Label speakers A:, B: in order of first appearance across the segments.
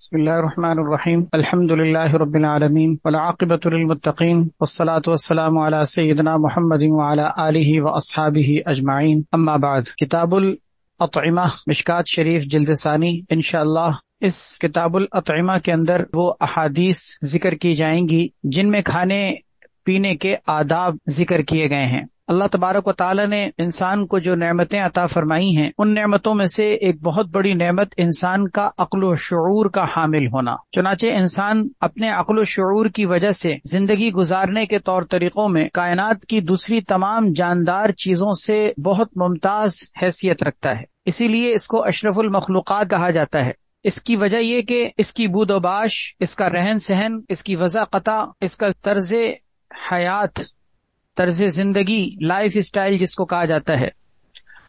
A: بسم اللہ الرحمن الرحیم الحمد للہ رب العالمین والعاقبۃ للمتقین والصلاة والسلام علی سیدنا محمد وعلی آلہ واصحابہ اجمعین، اما بعد۔ کتاب الاطعمہ، مشکوٰۃ شریف جلد ثانی۔ انشاءاللہ اس کتاب الاطعمہ کے اندر وہ احادیث ذکر کی جائیں گی جن میں کھانے پینے کے آداب ذکر کیے گئے ہیں۔ اللہ تبارک و تعالی نے انسان کو جو نعمتیں عطا فرمائی ہیں، ان نعمتوں میں سے ایک بہت بڑی نعمت انسان کا عقل و شعور کا حامل ہونا۔ چنانچہ انسان اپنے عقل و شعور کی وجہ سے زندگی گزارنے کے طور طریقوں میں کائنات کی دوسری تمام جاندار چیزوں سے بہت ممتاز حیثیت رکھتا ہے، اسی لیے اس کو اشرف المخلوقات کہا جاتا ہے۔ اس کی وجہ یہ کہ اس کی بود و باش، اس کا رہن سہن، اس کی وضع قطع، اس کا طرز حیات، طرز زندگی، لائف اسٹائل جس کو کہا جاتا ہے،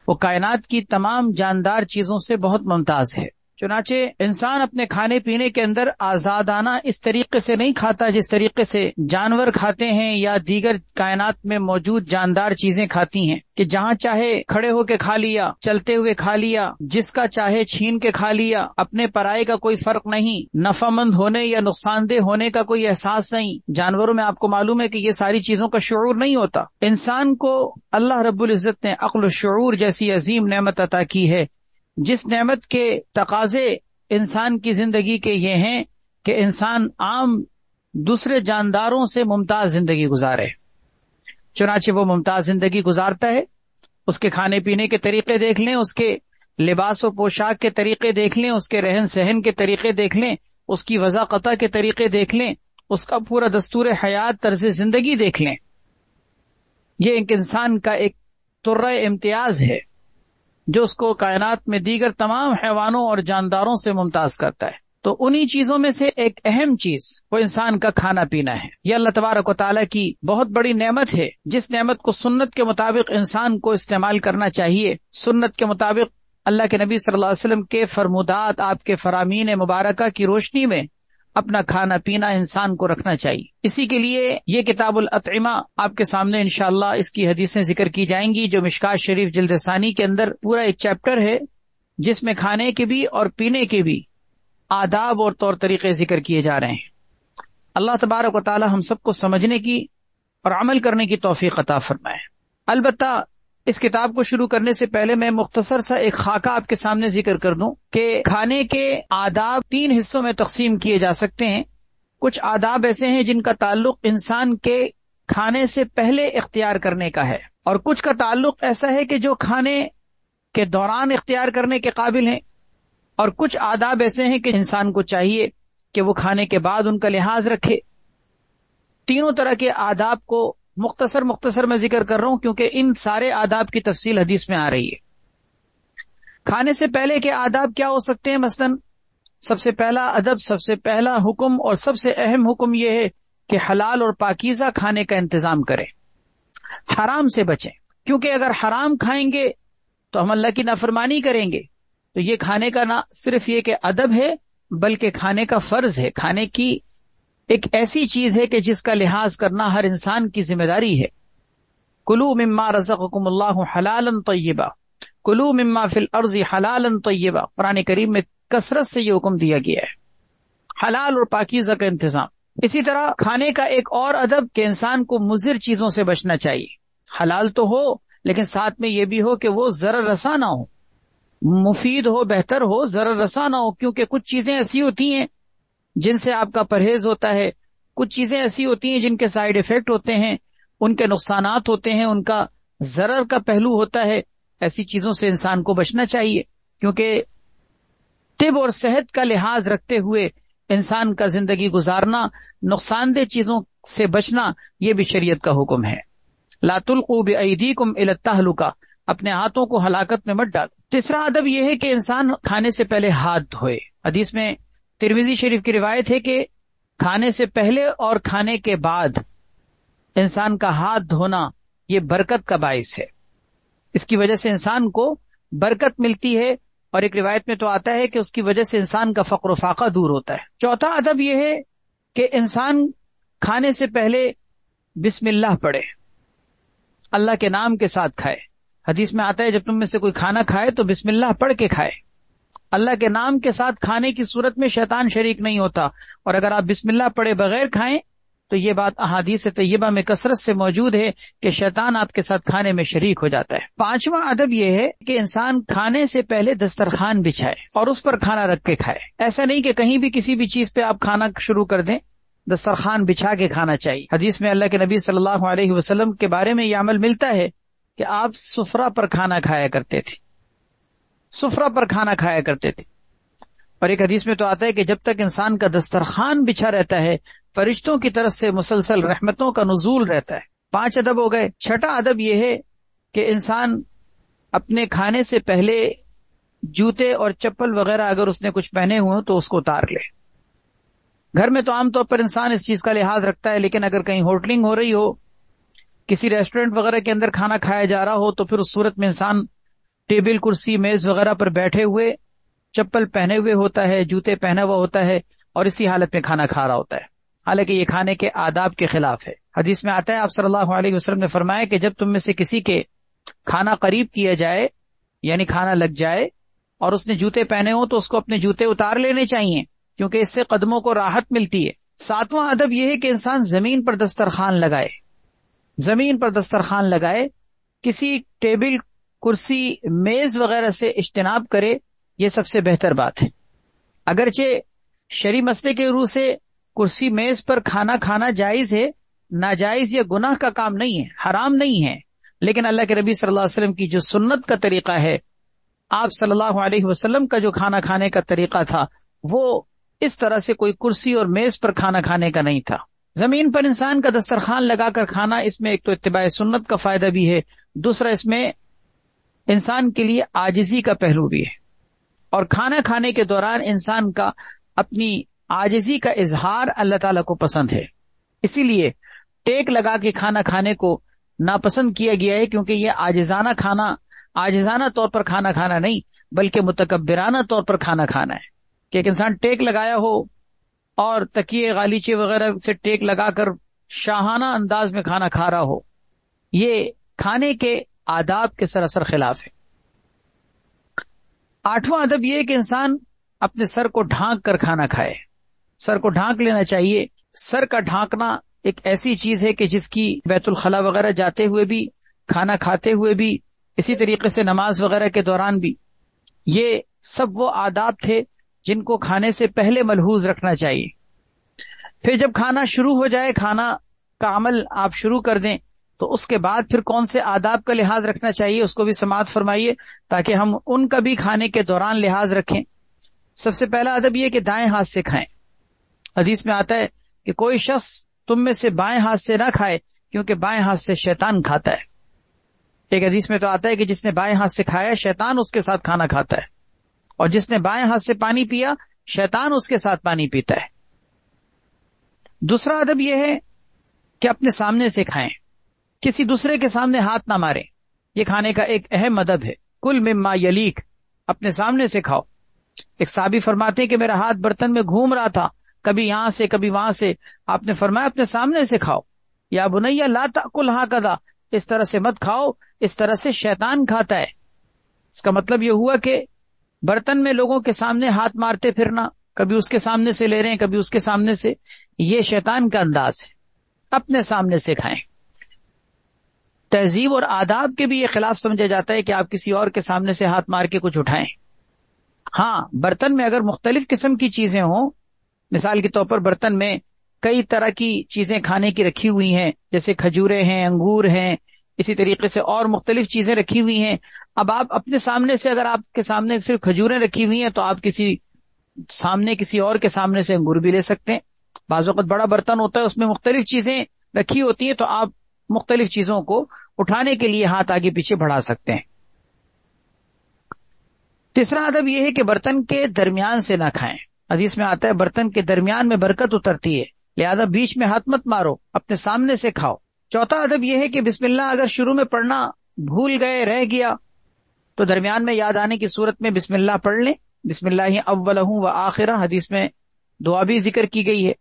A: وہ کائنات کی تمام جاندار چیزوں سے بہت ممتاز ہے۔ چنانچہ انسان اپنے کھانے پینے کے اندر آزادانہ اس طریقے سے نہیں کھاتا جس طریقے سے جانور کھاتے ہیں یا دیگر کائنات میں موجود جاندار چیزیں کھاتی ہیں، کہ جہاں چاہے کھڑے ہو کے کھا لیا، چلتے ہوئے کھا لیا، جس کا چاہے چھین کے کھا لیا، اپنے پرائے کا کوئی فرق نہیں، نفع مند ہونے یا نقصان دہ ہونے کا کوئی احساس نہیں۔ جانوروں میں آپ کو معلوم ہے کہ یہ ساری چیزوں کا شعور نہیں ہوتا۔ انسان کو اللہ رب العزت نے عقل و شعور جیسی عظیم نعمت عطا کی ہے، جس نعمت کے تقاضے انسان کی زندگی کے یہ ہیں کہ انسان عام دوسرے جانداروں سے ممتاز زندگی گزارے۔ چنانچہ وہ ممتاز زندگی گزارتا ہے، اس کے کھانے پینے کے طریقے دیکھ لیں، اس کے لباس و پوشاک کے طریقے دیکھ لیں، اس کے رہن سہن کے طریقے دیکھ لیں، اس کی وضع قطع کے طریقے دیکھ لیں، اس کا پورا دستور حیات، طرز زندگی دیکھ لیں۔ یہ ایک انسان کا ایک ترہ امتیاز ہے جو اس کو کائنات میں دیگر تمام حیوانوں اور جانداروں سے ممتاز کرتا ہے۔ تو انہی چیزوں میں سے ایک اہم چیز وہ انسان کا کھانا پینا ہے۔ یہ اللہ تبارک و تعالیٰ کی بہت بڑی نعمت ہے، جس نعمت کو سنت کے مطابق انسان کو استعمال کرنا چاہیے۔ سنت کے مطابق اللہ کے نبی صلی اللہ علیہ وسلم کے فرمودات، آپ کے فرامین مبارکہ کی روشنی میں اپنا کھانا پینا انسان کو رکھنا چاہیے۔ اسی کے لیے یہ کتاب الاطعمہ آپ کے سامنے انشاءاللہ اس کی حدیثیں ذکر کی جائیں گی، جو مشکوٰۃ شریف جلد ثانی کے اندر پورا ایک چیپٹر ہے جس میں کھانے کے بھی اور پینے کے بھی آداب اور طور طریقے ذکر کیے جا رہے ہیں۔ اللہ تبارک و تعالی ہم سب کو سمجھنے کی اور عمل کرنے کی توفیق عطا فرمائے۔ البتہ اس کتاب کو شروع کرنے سے پہلے میں مختصر سا ایک خاکہ آپ کے سامنے ذکر کر دوں کہ کھانے کے آداب 3 حصوں میں تقسیم کیے جا سکتے ہیں۔ کچھ آداب ایسے ہیں جن کا تعلق انسان کے کھانے سے پہلے اختیار کرنے کا ہے، اور کچھ کا تعلق ایسا ہے کہ جو کھانے کے دوران اختیار کرنے کے قابل ہیں، اور کچھ آداب ایسے ہیں کہ انسان کو چاہیے کہ وہ کھانے کے بعد ان کا لحاظ رکھے۔ تینوں طرح کے آداب کو مختصر میں ذکر کر رہا ہوں کیونکہ ان سارے آداب کی تفصیل حدیث میں آ رہی ہے۔ کھانے سے پہلے کے آداب کیا ہو سکتے ہیں؟ مثلا سب سے پہلا ادب، سب سے پہلا حکم اور سب سے اہم حکم یہ ہے کہ حلال اور پاکیزہ کھانے کا انتظام کریں، حرام سے بچیں، کیونکہ اگر حرام کھائیں گے تو ہم اللہ کی نافرمانی کریں گے۔ تو یہ کھانے کا نہ صرف یہ کہ ادب ہے، بلکہ کھانے کا فرض ہے۔ کھانے کی ایک ایسی چیز ہے کہ جس کا لحاظ کرنا ہر انسان کی ذمہ داری ہے۔ کلوا مما رزقکم اللہ حلالا طیبا، کلوا مما فی الارض حلالا طیبا، قرآن کریم میں کثرت سے یہ حکم دیا گیا ہے، حلال اور پاکیزہ کا انتظام۔ اسی طرح کھانے کا ایک اور ادب کہ انسان کو مضر چیزوں سے بچنا چاہیے۔ حلال تو ہو لیکن ساتھ میں یہ بھی ہو کہ وہ ضرر رساں نہ ہو، مفید ہو، بہتر ہو، ضرر رساں نہ ہو، کیونکہ کچھ چیزیں ایسی ہوتی ہیں جن سے آپ کا پرہیز ہوتا ہے، کچھ چیزیں ایسی ہوتی ہیں جن کے سائیڈ ایفیکٹ ہوتے ہیں، ان کے نقصانات ہوتے ہیں، ان کا ضرر کا پہلو ہوتا ہے۔ ایسی چیزوں سے انسان کو بچنا چاہیے، کیونکہ طب اور صحت کا لحاظ رکھتے ہوئے انسان کا زندگی گزارنا، نقصان دہ چیزوں سے بچنا، یہ بھی شریعت کا حکم ہے۔ لا تلقوا بأیدیکم الی التہلکہ، اپنے ہاتھوں کو ہلاکت میں مت ڈالو۔ تیسرا ادب یہ ہے کہ انسان کھانے سے پہلے ہاتھ دھوئے۔ حدیث میں ترمذی شریف کی روایت ہے کہ کھانے سے پہلے اور کھانے کے بعد انسان کا ہاتھ دھونا یہ برکت کا باعث ہے، اس کی وجہ سے انسان کو برکت ملتی ہے، اور ایک روایت میں تو آتا ہے کہ اس کی وجہ سے انسان کا فقر و فاقہ دور ہوتا ہے۔ چوتھا ادب یہ ہے کہ انسان کھانے سے پہلے بسم اللہ پڑھے، اللہ کے نام کے ساتھ کھائے۔ حدیث میں آتا ہے جب تم میں سے کوئی کھانا کھائے تو بسم اللہ پڑھ کے کھائے۔ اللہ کے نام کے ساتھ کھانے کی صورت میں شیطان شریک نہیں ہوتا، اور اگر آپ بسم اللہ پڑھے بغیر کھائیں تو یہ بات احادیث طیبہ میں کثرت سے موجود ہے کہ شیطان آپ کے ساتھ کھانے میں شریک ہو جاتا ہے۔ پانچواں ادب یہ ہے کہ انسان کھانے سے پہلے دسترخوان بچھائے اور اس پر کھانا رکھ کے کھائے۔ ایسا نہیں کہ کہیں بھی کسی بھی چیز پہ آپ کھانا شروع کر دیں، دسترخوان بچھا کے کھانا چاہیے۔ حدیث میں اللہ کے نبی صلی اللہ علیہ وسلم کے بارے میں یہ عمل ملتا ہے کہ آپ سفرہ پر کھانا کھایا کرتے تھے، سفرہ پر کھانا کھایا کرتے تھے۔ اور ایک حدیث میں تو آتا ہے کہ جب تک انسان کا دسترخوان بچھا رہتا ہے فرشتوں کی طرف سے مسلسل رحمتوں کا نزول رہتا ہے۔ 5 ادب ہو گئے۔ چھٹا ادب یہ ہے کہ انسان اپنے کھانے سے پہلے جوتے اور چپل وغیرہ اگر اس نے کچھ پہنے ہوئے تو اس کو اتار لے۔ گھر میں تو عام طور پر انسان اس چیز کا لحاظ رکھتا ہے، لیکن اگر کہیں ہوٹلنگ ہو رہی ہو، کسی ریسٹورینٹ وغیرہ کے اندر کھانا کھایا جا رہا ہو، تو پھر اس صورت میں انسان ٹیبل کرسی میز وغیرہ پر بیٹھے ہوئے چپل پہنے ہوئے ہوتا ہے، جوتے پہنا ہوا ہوتا ہے، اور اسی حالت میں کھانا کھا رہا ہوتا ہے، حالانکہ یہ کھانے کے آداب کے خلاف ہے۔ حدیث میں آتا ہے آپ صلی اللہ علیہ وسلم نے فرمایا کہ جب تم میں سے کسی کے کھانا قریب کیا جائے، یعنی کھانا لگ جائے، اور اس نے جوتے پہنے ہوں تو اس کو اپنے جوتے اتار لینے چاہیے، کیونکہ اس سے قدموں کو راحت ملتی ہے۔ 7واں ادب یہ ہے کہ انسان زمین پر دسترخوان لگائے، زمین پر دسترخوان لگائے، کسی ٹیبل کرسی میز وغیرہ سے اجتناب کرے، یہ سب سے بہتر بات ہے۔ اگرچہ شرعی مسئلے کے روح سے کرسی میز پر کھانا کھانا جائز ہے، ناجائز یا گناہ کا کام نہیں ہے، حرام نہیں ہے، لیکن اللہ کے نبی صلی اللہ علیہ وسلم کی جو سنت کا طریقہ ہے، آپ صلی اللہ علیہ وسلم کا جو کھانا کھانے کا طریقہ تھا، وہ اس طرح سے کوئی کرسی اور میز پر کھانا کھانے کا نہیں تھا۔ زمین پر انسان کا دسترخوان لگا کر کھانا، اس میں ایک تو اتباع سنت کا فائدہ بھی ہے، دوسرا اس میں انسان کے لیے عاجزی کا پہلو بھی ہے، اور کھانا کھانے کے دوران انسان کا اپنی عاجزی کا اظہار اللہ تعالیٰ کو پسند ہے، اسی لیے ٹیک لگا کے کھانا کھانے کو ناپسند کیا گیا ہے، کیونکہ یہ عاجزانہ طور پر کھانا کھانا نہیں بلکہ متکبرانہ طور پر کھانا کھانا ہے، کہ ایک انسان ٹیک لگایا ہو اور تکیے غالیچے وغیرہ سے ٹیک لگا کر شاہانہ انداز میں کھانا کھا رہا ہو، یہ کھانے کے آداب کے سراسر خلاف ہے۔ 8واں ادب یہ ہے کہ انسان اپنے سر کو ڈھانک کر کھانا کھائے، سر کو ڈھانک لینا چاہیے۔ سر کا ڈھانکنا ایک ایسی چیز ہے کہ جس کی بیت الخلاء وغیرہ جاتے ہوئے بھی، کھانا کھاتے ہوئے بھی، اسی طریقے سے نماز وغیرہ کے دوران بھی، یہ سب وہ آداب تھے جن کو کھانے سے پہلے ملحوظ رکھنا چاہیے۔ پھر جب کھانا شروع ہو جائے، کھانا کا عمل آپ شروع کر دیں، تو اس کے بعد پھر کون سے آداب کا لحاظ رکھنا چاہیے اس کو بھی سماعت فرمائیے، تاکہ ہم ان کا بھی کھانے کے دوران لحاظ رکھیں۔ سب سے پہلا ادب یہ کہ دائیں ہاتھ سے کھائیں۔ حدیث میں آتا ہے کہ کوئی شخص تم میں سے بائیں ہاتھ سے نہ کھائے، کیونکہ بائیں ہاتھ سے شیطان کھاتا ہے۔ ایک حدیث میں تو آتا ہے کہ جس نے بائیں ہاتھ سے کھایا شیطان اس کے ساتھ کھانا کھاتا ہے، اور جس نے بائیں ہاتھ سے پانی پیا شیطان اس کے ساتھ پانی پیتا ہے۔ دوسرا ادب یہ ہے کہ اپنے سامنے سے کھائیں، کسی دوسرے کے سامنے ہاتھ نہ ماریں، یہ کھانے کا ایک اہم ادب ہے۔ کل مما یلیک، اپنے سامنے سے کھاؤ۔ ایک صحابی فرماتے کہ میرا ہاتھ برتن میں گھوم رہا تھا، کبھی یہاں سے کبھی وہاں سے، آپ نے فرمایا اپنے سامنے سے کھاؤ۔ یا بنیا لا تأکل ہکذا، اس طرح سے مت کھاؤ، اس طرح سے شیطان کھاتا ہے۔ اس کا مطلب یہ ہوا کہ برتن میں لوگوں کے سامنے ہاتھ مارتے پھرنا، کبھی اس کے سامنے سے لے رہے ہیں کبھی اس کے سامنے سے، یہ شیطان کا انداز ہے۔ اپنے سامنے سے کھائیں۔ تہذیب اور آداب کے بھی یہ خلاف سمجھا جاتا ہے کہ آپ کسی اور کے سامنے سے ہاتھ مار کے کچھ اٹھائیں۔ ہاں، برتن میں اگر مختلف قسم کی چیزیں ہوں، مثال کے طور پر برتن میں کئی طرح کی چیزیں کھانے کی رکھی ہوئی ہیں، جیسے کھجورے ہیں، انگور ہیں، اسی طریقے سے اور مختلف چیزیں رکھی ہوئی ہیں، اب آپ اپنے سامنے سے، اگر آپ کے سامنے صرف کھجوریں رکھی ہوئی ہیں تو آپ کسی اور کے سامنے سے انگور بھی لے سکتے ہیں۔ بعض وقت بڑا برتن ہوتا ہے، اس میں مختلف چیزیں رکھی ہوتی ہیں، تو آپ مختلف چیزوں کو اٹھانے کے لیے ہاتھ آگے پیچھے بڑھا سکتے ہیں۔ تیسرا ادب یہ ہے کہ برتن کے درمیان سے نہ کھائیں۔ حدیث میں آتا ہے برتن کے درمیان میں برکت اترتی ہے، لہذا بیچ میں ہاتھ مت مارو، اپنے سامنے سے کھاؤ۔ چوتھا ادب یہ ہے کہ بسم اللہ اگر شروع میں پڑھنا بھول گئے، رہ گیا، تو درمیان میں یاد آنے کی صورت میں بسم اللہ پڑھ لیں۔ بسم اللہ اولہ و آخرہ، حدیث میں دعا بھی ذکر کی گئی ہے۔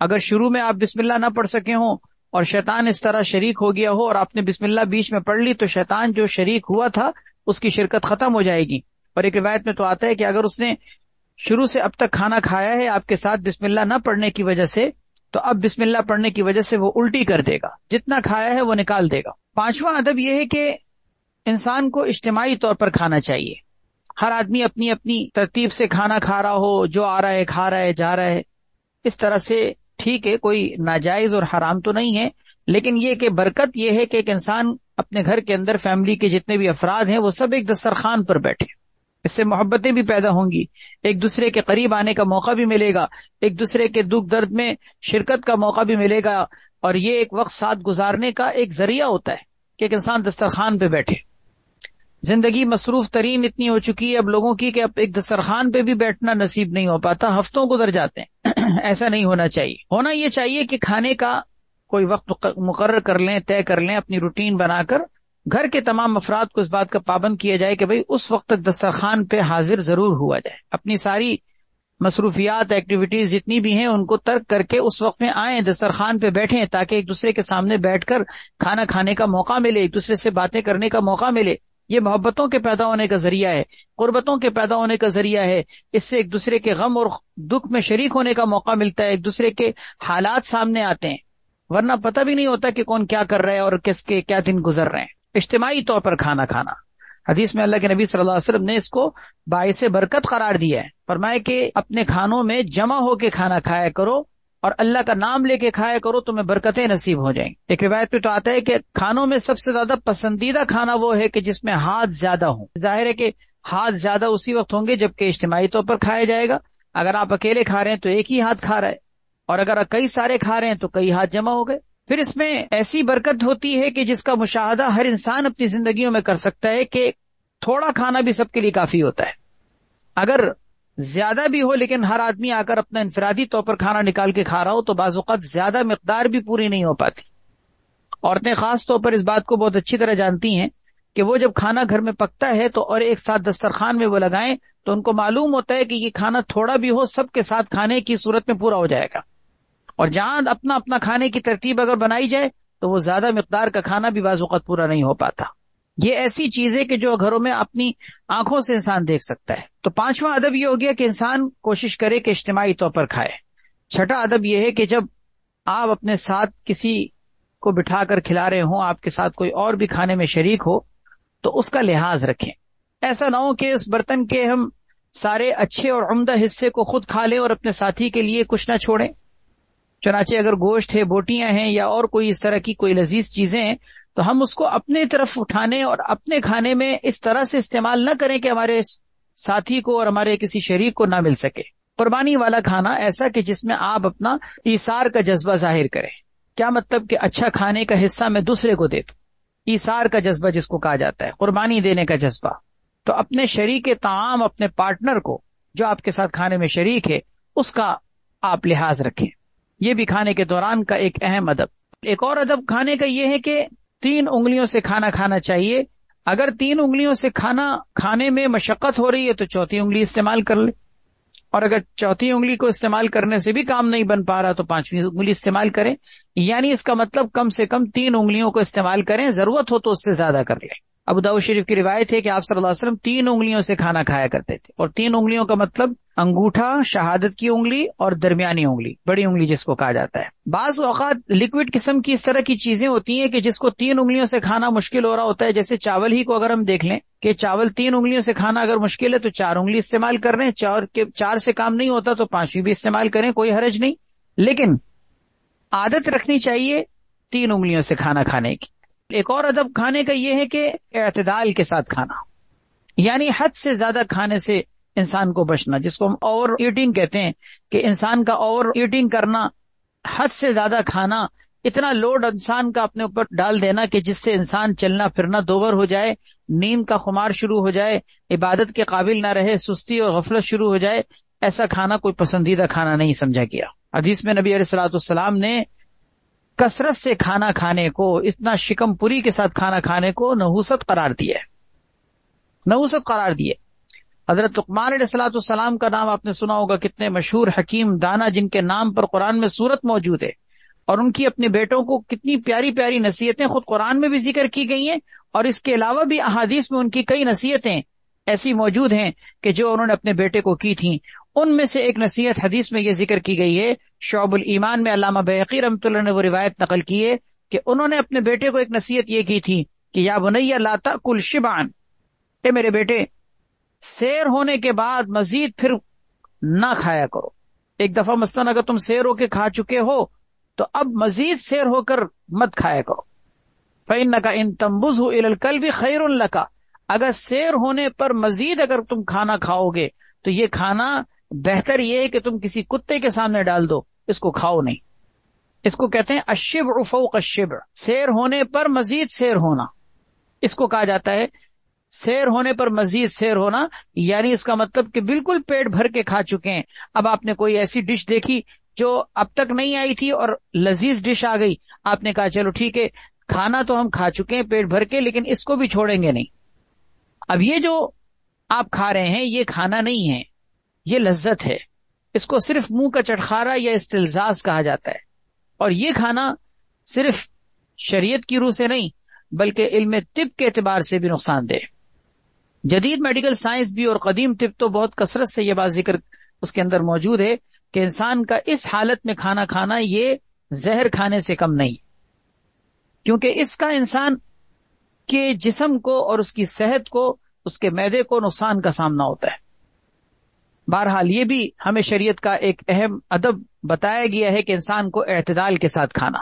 A: اگر شروع میں آپ بسم اللہ نہ پڑھ سکے ہوں اور شیطان اس طرح شریک ہو گیا ہو اور آپ نے بسم اللہ بیچ میں پڑھ لی، تو شیطان جو شریک ہوا تھا اس کی شرکت ختم ہو جائے گی، اور ایک روایت میں تو آتا ہے کہ اگر اس نے شروع سے اب تک کھانا کھایا ہے آپ کے ساتھ بسم اللہ نہ پڑھنے کی وجہ سے، تو اب بسم اللہ پڑھنے کی وجہ سے وہ الٹی کر دے گا، جتنا کھایا ہے وہ نکال دے گا۔ پانچواں ادب یہ ہے کہ انسان کو اجتماعی طور پر کھانا چاہیے، ہر آدمی اپنی اپنی ترتیب سے کھانا کھا رہا ہو، جو آ رہا ہے کھا رہا ہے جا رہا ہے، اس طرح سے ٹھیک ہے، کوئی ناجائز اور حرام تو نہیں ہے، لیکن یہ کہ برکت یہ ہے کہ ایک انسان اپنے گھر کے اندر فیملی کے جتنے بھی افراد ہیں وہ سب ایک دسترخوان پر بیٹھے، اس سے محبتیں بھی پیدا ہوں گی، ایک دوسرے کے قریب آنے کا موقع بھی ملے گا، ایک دوسرے کے دکھ درد میں شرکت کا موقع بھی ملے گا، اور یہ ایک وقت ساتھ گزارنے کا ایک ذریعہ ہوتا ہے کہ ایک انسان دسترخوان پہ بیٹھے۔ زندگی مصروف ترین اتنی ہو چکی ہے اب لوگوں کی کہ اب ایک دسترخوان پہ بھی بیٹھنا نصیب نہیں ہو پاتا، ہفتوں گزر جاتے ہیں۔ ایسا نہیں ہونا چاہیے، ہونا یہ چاہیے کہ کھانے کا کوئی وقت مقرر کر لیں، طے کر لیں، اپنی روٹین بنا کر گھر کے تمام افراد کو اس بات کا پابند کیا جائے کہ بھئی اس وقت تک دسترخوان پہ حاضر ضرور ہوا جائے، اپنی ساری مصروفیات ایکٹیویٹیز جتنی بھی ہیں ان کو ترک کر کے اس وقت میں آئیں، دسترخوان پہ بیٹھیں، تاکہ ایک دوسرے کے سامنے بیٹھ کر کھانا کھانے کا موقع ملے، ایک دوسرے سے باتیں کرنے کا موقع ملے۔ یہ محبتوں کے پیدا ہونے کا ذریعہ ہے، قربتوں کے پیدا ہونے کا ذریعہ ہے، اس سے ایک دوسرے کے غم اور دکھ میں شریک ہونے کا موقع ملتا ہے، ایک دوسرے کے حالات سامنے آتے ہیں، ورنہ پتہ بھی نہیں ہوتا کہ کون کیا کر رہا ہے اور کس کے کیا دن گزر رہے ہیں۔ اجتماعی طور پر کھانا کھانا، حدیث میں اللہ کے نبی صلی اللہ علیہ وسلم نے اس کو باعث برکت قرار دیا ہے، فرمایا کہ اپنے کھانوں میں جمع ہو کے کھانا کھایا کرو اور اللہ کا نام لے کے کھایا کرو، تمہیں برکتیں نصیب ہو جائیں۔ ایک روایت میں تو آتا ہے کہ کھانوں میں سب سے زیادہ پسندیدہ کھانا وہ ہے کہ جس میں ہاتھ زیادہ ہوں۔ ظاہر ہے کہ ہاتھ زیادہ اسی وقت ہوں گے جبکہ اجتماعی طور پر کھایا جائے گا۔ اگر آپ اکیلے کھا رہے ہیں تو ایک ہی ہاتھ کھا رہا ہے، اور اگر کئی سارے کھا رہے ہیں تو کئی ہاتھ جمع ہو گئے۔ پھر اس میں ایسی برکت ہوتی ہے کہ جس کا مشاہدہ ہر انسان اپنی زندگیوں میں کر سکتا ہے کہ تھوڑا کھانا بھی سب کے لیے کافی ہوتا ہے، اگر زیادہ بھی ہو لیکن ہر آدمی آ کر اپنا انفرادی طور پر کھانا نکال کے کھا رہا ہو تو بعض اوقات زیادہ مقدار بھی پوری نہیں ہو پاتی۔ عورتیں خاص طور پر اس بات کو بہت اچھی طرح جانتی ہیں کہ وہ جب کھانا گھر میں پکتا ہے تو اور ایک ساتھ دسترخوان میں وہ لگائیں تو ان کو معلوم ہوتا ہے کہ یہ کھانا تھوڑا بھی ہو سب کے ساتھ کھانے کی صورت میں پورا ہو جائے گا، اور جہاں اپنا اپنا کھانے کی ترتیب اگر بنائی جائے تو وہ زیادہ مقدار کا کھانا بھی بعض اوقات پورا نہیں ہو پاتا۔ یہ ایسی چیز ہے کہ جو گھروں میں اپنی آنکھوں سے انسان دیکھ سکتا ہے۔ تو پانچواں ادب یہ ہو گیا کہ انسان کوشش کرے کہ اجتماعی طور پر کھائے۔ چھٹا ادب یہ ہے کہ جب آپ اپنے ساتھ کسی کو بٹھا کر کھلا رہے ہوں، آپ کے ساتھ کوئی اور بھی کھانے میں شریک ہو تو اس کا لحاظ رکھیں، ایسا نہ ہو کہ اس برتن کے ہم سارے اچھے اور عمدہ حصے کو خود کھا لیں اور اپنے ساتھی کے لیے کچھ نہ چھوڑیں۔ چنانچہ اگر گوشت ہے، بوٹیاں ہیں یا اور کوئی اس طرح کی کوئی لذیذ چیزیں ہیں تو ہم اس کو اپنے طرف اٹھانے اور اپنے کھانے میں اس طرح سے استعمال نہ کریں کہ ہمارے ساتھی کو اور ہمارے کسی شریک کو نہ مل سکے۔ قربانی والا کھانا ایسا کہ جس میں آپ اپنا ایثار کا جذبہ ظاہر کریں۔ کیا مطلب کہ اچھا کھانے کا حصہ میں دوسرے کو دے دوں، ایثار کا جذبہ جس کو کہا جاتا ہے، قربانی دینے کا جذبہ۔ تو اپنے شریک طعام، اپنے پارٹنر کو جو آپ کے ساتھ کھانے میں شریک ہے، اس کا آپ لحاظ رکھیں۔ یہ بھی کھانے کے دوران کا ایک اہم ادب۔ ایک اور ادب کھانے کا یہ ہے کہ 3 انگلیوں سے کھانا کھانا چاہیے۔ اگر 3 انگلیوں سے کھانا کھانے میں مشقت ہو رہی ہے تو چوتھی انگلی استعمال کر لے، اور اگر چوتھی انگلی کو استعمال کرنے سے بھی کام نہیں بن پا رہا تو 5ویں انگلی استعمال کریں، یعنی اس کا مطلب کم سے کم 3 انگلیوں کو استعمال کریں، ضرورت ہو تو اس سے زیادہ کر لیں۔ ابو داؤد شریف کی روایت ہے کہ آپ صلی اللہ علیہ وسلم 3 انگلیوں سے کھانا کھایا کرتے تھے، اور 3 انگلیوں کا مطلب انگوٹھا، شہادت کی انگلی اور درمیانی انگلی، بڑی انگلی جس کو کہا جاتا ہے۔ بعض اوقات لکوڈ قسم کی اس طرح کی چیزیں ہوتی ہیں کہ جس کو 3 انگلیوں سے کھانا مشکل ہو رہا ہوتا ہے، جیسے چاول ہی کو اگر ہم دیکھ لیں کہ چاول 3 انگلیوں سے کھانا اگر مشکل ہے تو 4 انگلی استعمال کر رہے ہیں، 4 سے کام نہیں ہوتا تو 5ویں بھی استعمال کریں، کوئی حرج نہیں، لیکن عادت رکھنی چاہیے 3 انگلیوں سے کھانا کھانے کی۔ ایک اور ادب کھانے کا یہ ہے کہ اعتدال کے ساتھ کھانا، یعنی حد سے زیادہ کھانے سے انسان کو بچنا، جس کو ہم اوور ایٹنگ کہتے ہیں، کہ انسان کا اوور ایٹنگ کرنا، حد سے زیادہ کھانا، اتنا لوڈ انسان کا اپنے اوپر ڈال دینا کہ جس سے انسان چلنا پھرنا دوبر ہو جائے، نیند کا خمار شروع ہو جائے، عبادت کے قابل نہ رہے، سستی اور غفلت شروع ہو جائے، ایسا کھانا کوئی پسندیدہ کھانا نہیں سمجھا گیا۔ حدیث میں نبی علیہ الصلوۃ والسلام نے کثرت سے کھانا کھانے کو، اتنا شکم پوری کے ساتھ کھانا کھانے کو نحوست قرار دیا ہے، نحوست قرار دیے۔ حضرت لقمان علیہ الصلوۃ والسلام کا نام آپ نے سنا ہوگا، کتنے مشہور حکیم دانا جن کے نام پر قرآن میں سورت موجود ہے، اور ان کی اپنے بیٹوں کو کتنی پیاری پیاری نصیحتیں خود قرآن میں بھی ذکر کی گئی ہیں، اور اس کے علاوہ بھی احادیث میں ان کی کئی نصیحتیں ایسی موجود ہیں کہ جو انہوں نے اپنے بیٹے کو کی تھیں. ان میں سے ایک نصیحت حدیث میں یہ ذکر کی گئی ہے، شعب الایمان میں علامہ بیہقی رحمۃ اللہ نے وہ روایت نقل کی ہے کہ انہوں نے اپنے بیٹے کو ایک نصیحت یہ کی تھی کہ یا بنی لا تأکل شبعا، اے میرے بیٹے سیر ہونے کے بعد مزید پھر نہ کھایا کرو. ایک دفعہ مثلاً اگر تم سیر ہو کے کھا چکے ہو تو اب مزید سیر ہو کر مت کھایا کرو. فإنک ان تنبذہ الی الکلب خیر لک، اگر سیر ہونے پر مزید اگر تم کھانا کھاؤ گے تو یہ کھانا بہتر یہ ہے کہ تم کسی کتے کے سامنے ڈال دو، اس کو کھاؤ نہیں. اس کو کہتے ہیں الشبع فوق الشبع، سیر ہونے پر مزید سیر ہونا، اس کو کہا جاتا ہے سیر ہونے پر مزید سیر ہونا. یعنی اس کا مطلب کہ بالکل پیٹ بھر کے کھا چکے ہیں، اب آپ نے کوئی ایسی ڈش دیکھی جو اب تک نہیں آئی تھی اور لذیذ ڈش آ گئی، آپ نے کہا چلو ٹھیک ہے کھانا تو ہم کھا چکے ہیں پیٹ بھر کے لیکن اس کو بھی چھوڑیں گے نہیں. اب یہ جو آپ کھا رہے ہیں یہ کھانا نہیں ہے، یہ لذت ہے، اس کو صرف منہ کا چٹخارا یا استلذاذ کہا جاتا ہے. اور یہ کھانا صرف شریعت کی روح سے نہیں بلکہ علم طب کے اعتبار سے بھی نقصان دہ. جدید میڈیکل سائنس بھی اور قدیم طب تو بہت کثرت سے یہ بات ذکر اس کے اندر موجود ہے کہ انسان کا اس حالت میں کھانا کھانا یہ زہر کھانے سے کم نہیں، کیونکہ اس کا انسان کے جسم کو اور اس کی صحت کو، اس کے معدے کو نقصان کا سامنا ہوتا ہے. بہرحال یہ بھی ہمیں شریعت کا ایک اہم ادب بتایا گیا ہے کہ انسان کو اعتدال کے ساتھ کھانا.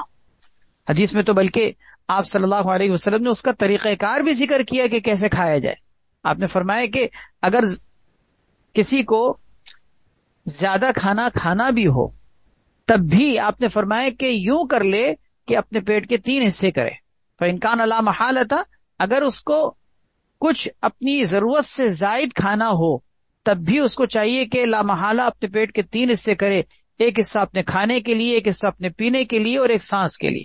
A: حدیث میں تو بلکہ آپ صلی اللہ علیہ وسلم نے اس کا طریقہ کار بھی ذکر کیا کہ کیسے کھایا جائے. آپ نے فرمایا کہ اگر کسی کو زیادہ کھانا کھانا بھی ہو تب بھی آپ نے فرمایا کہ یوں کر لے کہ اپنے پیٹ کے 3 حصے کرے. فإن كان لا محالة، اگر اس کو کچھ اپنی ضرورت سے زائد کھانا ہو تب بھی اس کو چاہیے کہ لا محالہ اپنے پیٹ کے 3 حصے کرے، ایک حصہ اپنے کھانے کے لیے، ایک حصہ اپنے پینے کے لیے اور ایک سانس کے لیے.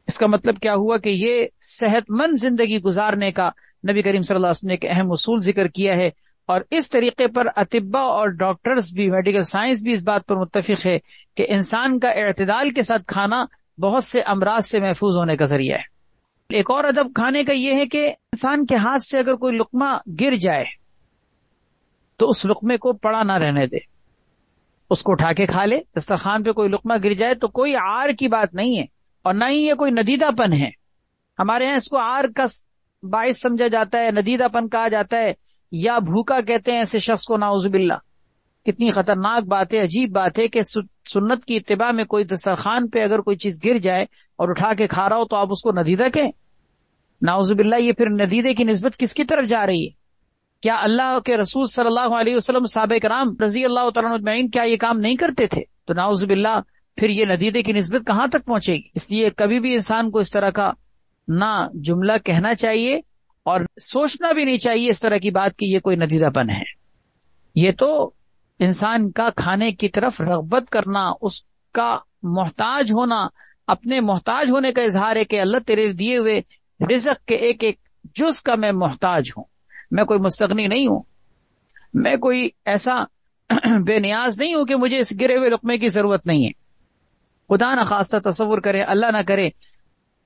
A: اس کا مطلب کیا ہوا کہ یہ صحت مند زندگی گزارنے کا نبی کریم صلی اللہ علیہ وسلم نے ایک اہم اصول ذکر کیا ہے. اور اس طریقے پر اطباء اور ڈاکٹرز بھی، میڈیکل سائنس بھی اس بات پر متفق ہے کہ انسان کا اعتدال کے ساتھ کھانا بہت سے امراض سے محفوظ ہونے کا ذریعہ ہے. ایک اور ادب کھانے کا یہ ہے کہ انسان کے ہاتھ سے اگر کوئی لقمہ گر جائے تو اس لقمے کو پڑا نہ رہنے دے، اس کو اٹھا کے کھا لے. دسترخوان پہ کوئی لقمہ گر جائے تو کوئی عار کی بات نہیں ہے اور نہ ہی یہ کوئی ندیدہ پن ہے. ہمارے ہاں اس کو عار کا باعث سمجھا جاتا ہے، ندیدہ پن کہا جاتا ہے، یا بھوکا کہتے ہیں ایسے شخص کو، نعوذ باللہ. کتنی خطرناک بات ہے، عجیب بات ہے کہ سنت کی اتباع میں کوئی دسترخوان پہ اگر کوئی چیز گر جائے اور اٹھا کے کھا رہا ہو تو آپ اس کو ندیدہ کہیں. نعوذ باللہ. یہ پھر ندیدے کی نسبت کس کی طرف جا رہی ہے؟ کیا اللہ کے رسول صلی اللہ علیہ وسلم، صحابہ کرام رضی اللہ تعالیٰ اجمعین کیا یہ کام نہیں کرتے تھے؟ تو نعوذ باللہ پھر یہ ندیدے کی نسبت کہاں تک پہنچے گی؟ اس لیے کبھی بھی انسان کو اس طرح کا نہ جملہ کہنا چاہیے اور سوچنا بھی نہیں چاہیے اس طرح کی بات کہ یہ کوئی ندیدہ پن ہے. یہ تو انسان کا کھانے کی طرف رغبت کرنا، اس کا محتاج ہونا، اپنے محتاج ہونے کا اظہار ہے کہ اللہ تیرے دیے ہوئے رزق کے ایک ایک جز کا میں محتاج ہوں. میں کوئی مستغنی نہیں ہوں، میں کوئی ایسا بے نیاز نہیں ہوں کہ مجھے اس گرے ہوئے لقمے کی ضرورت نہیں ہے. خدا نہ خواستہ تصور کرے، اللہ نہ کرے،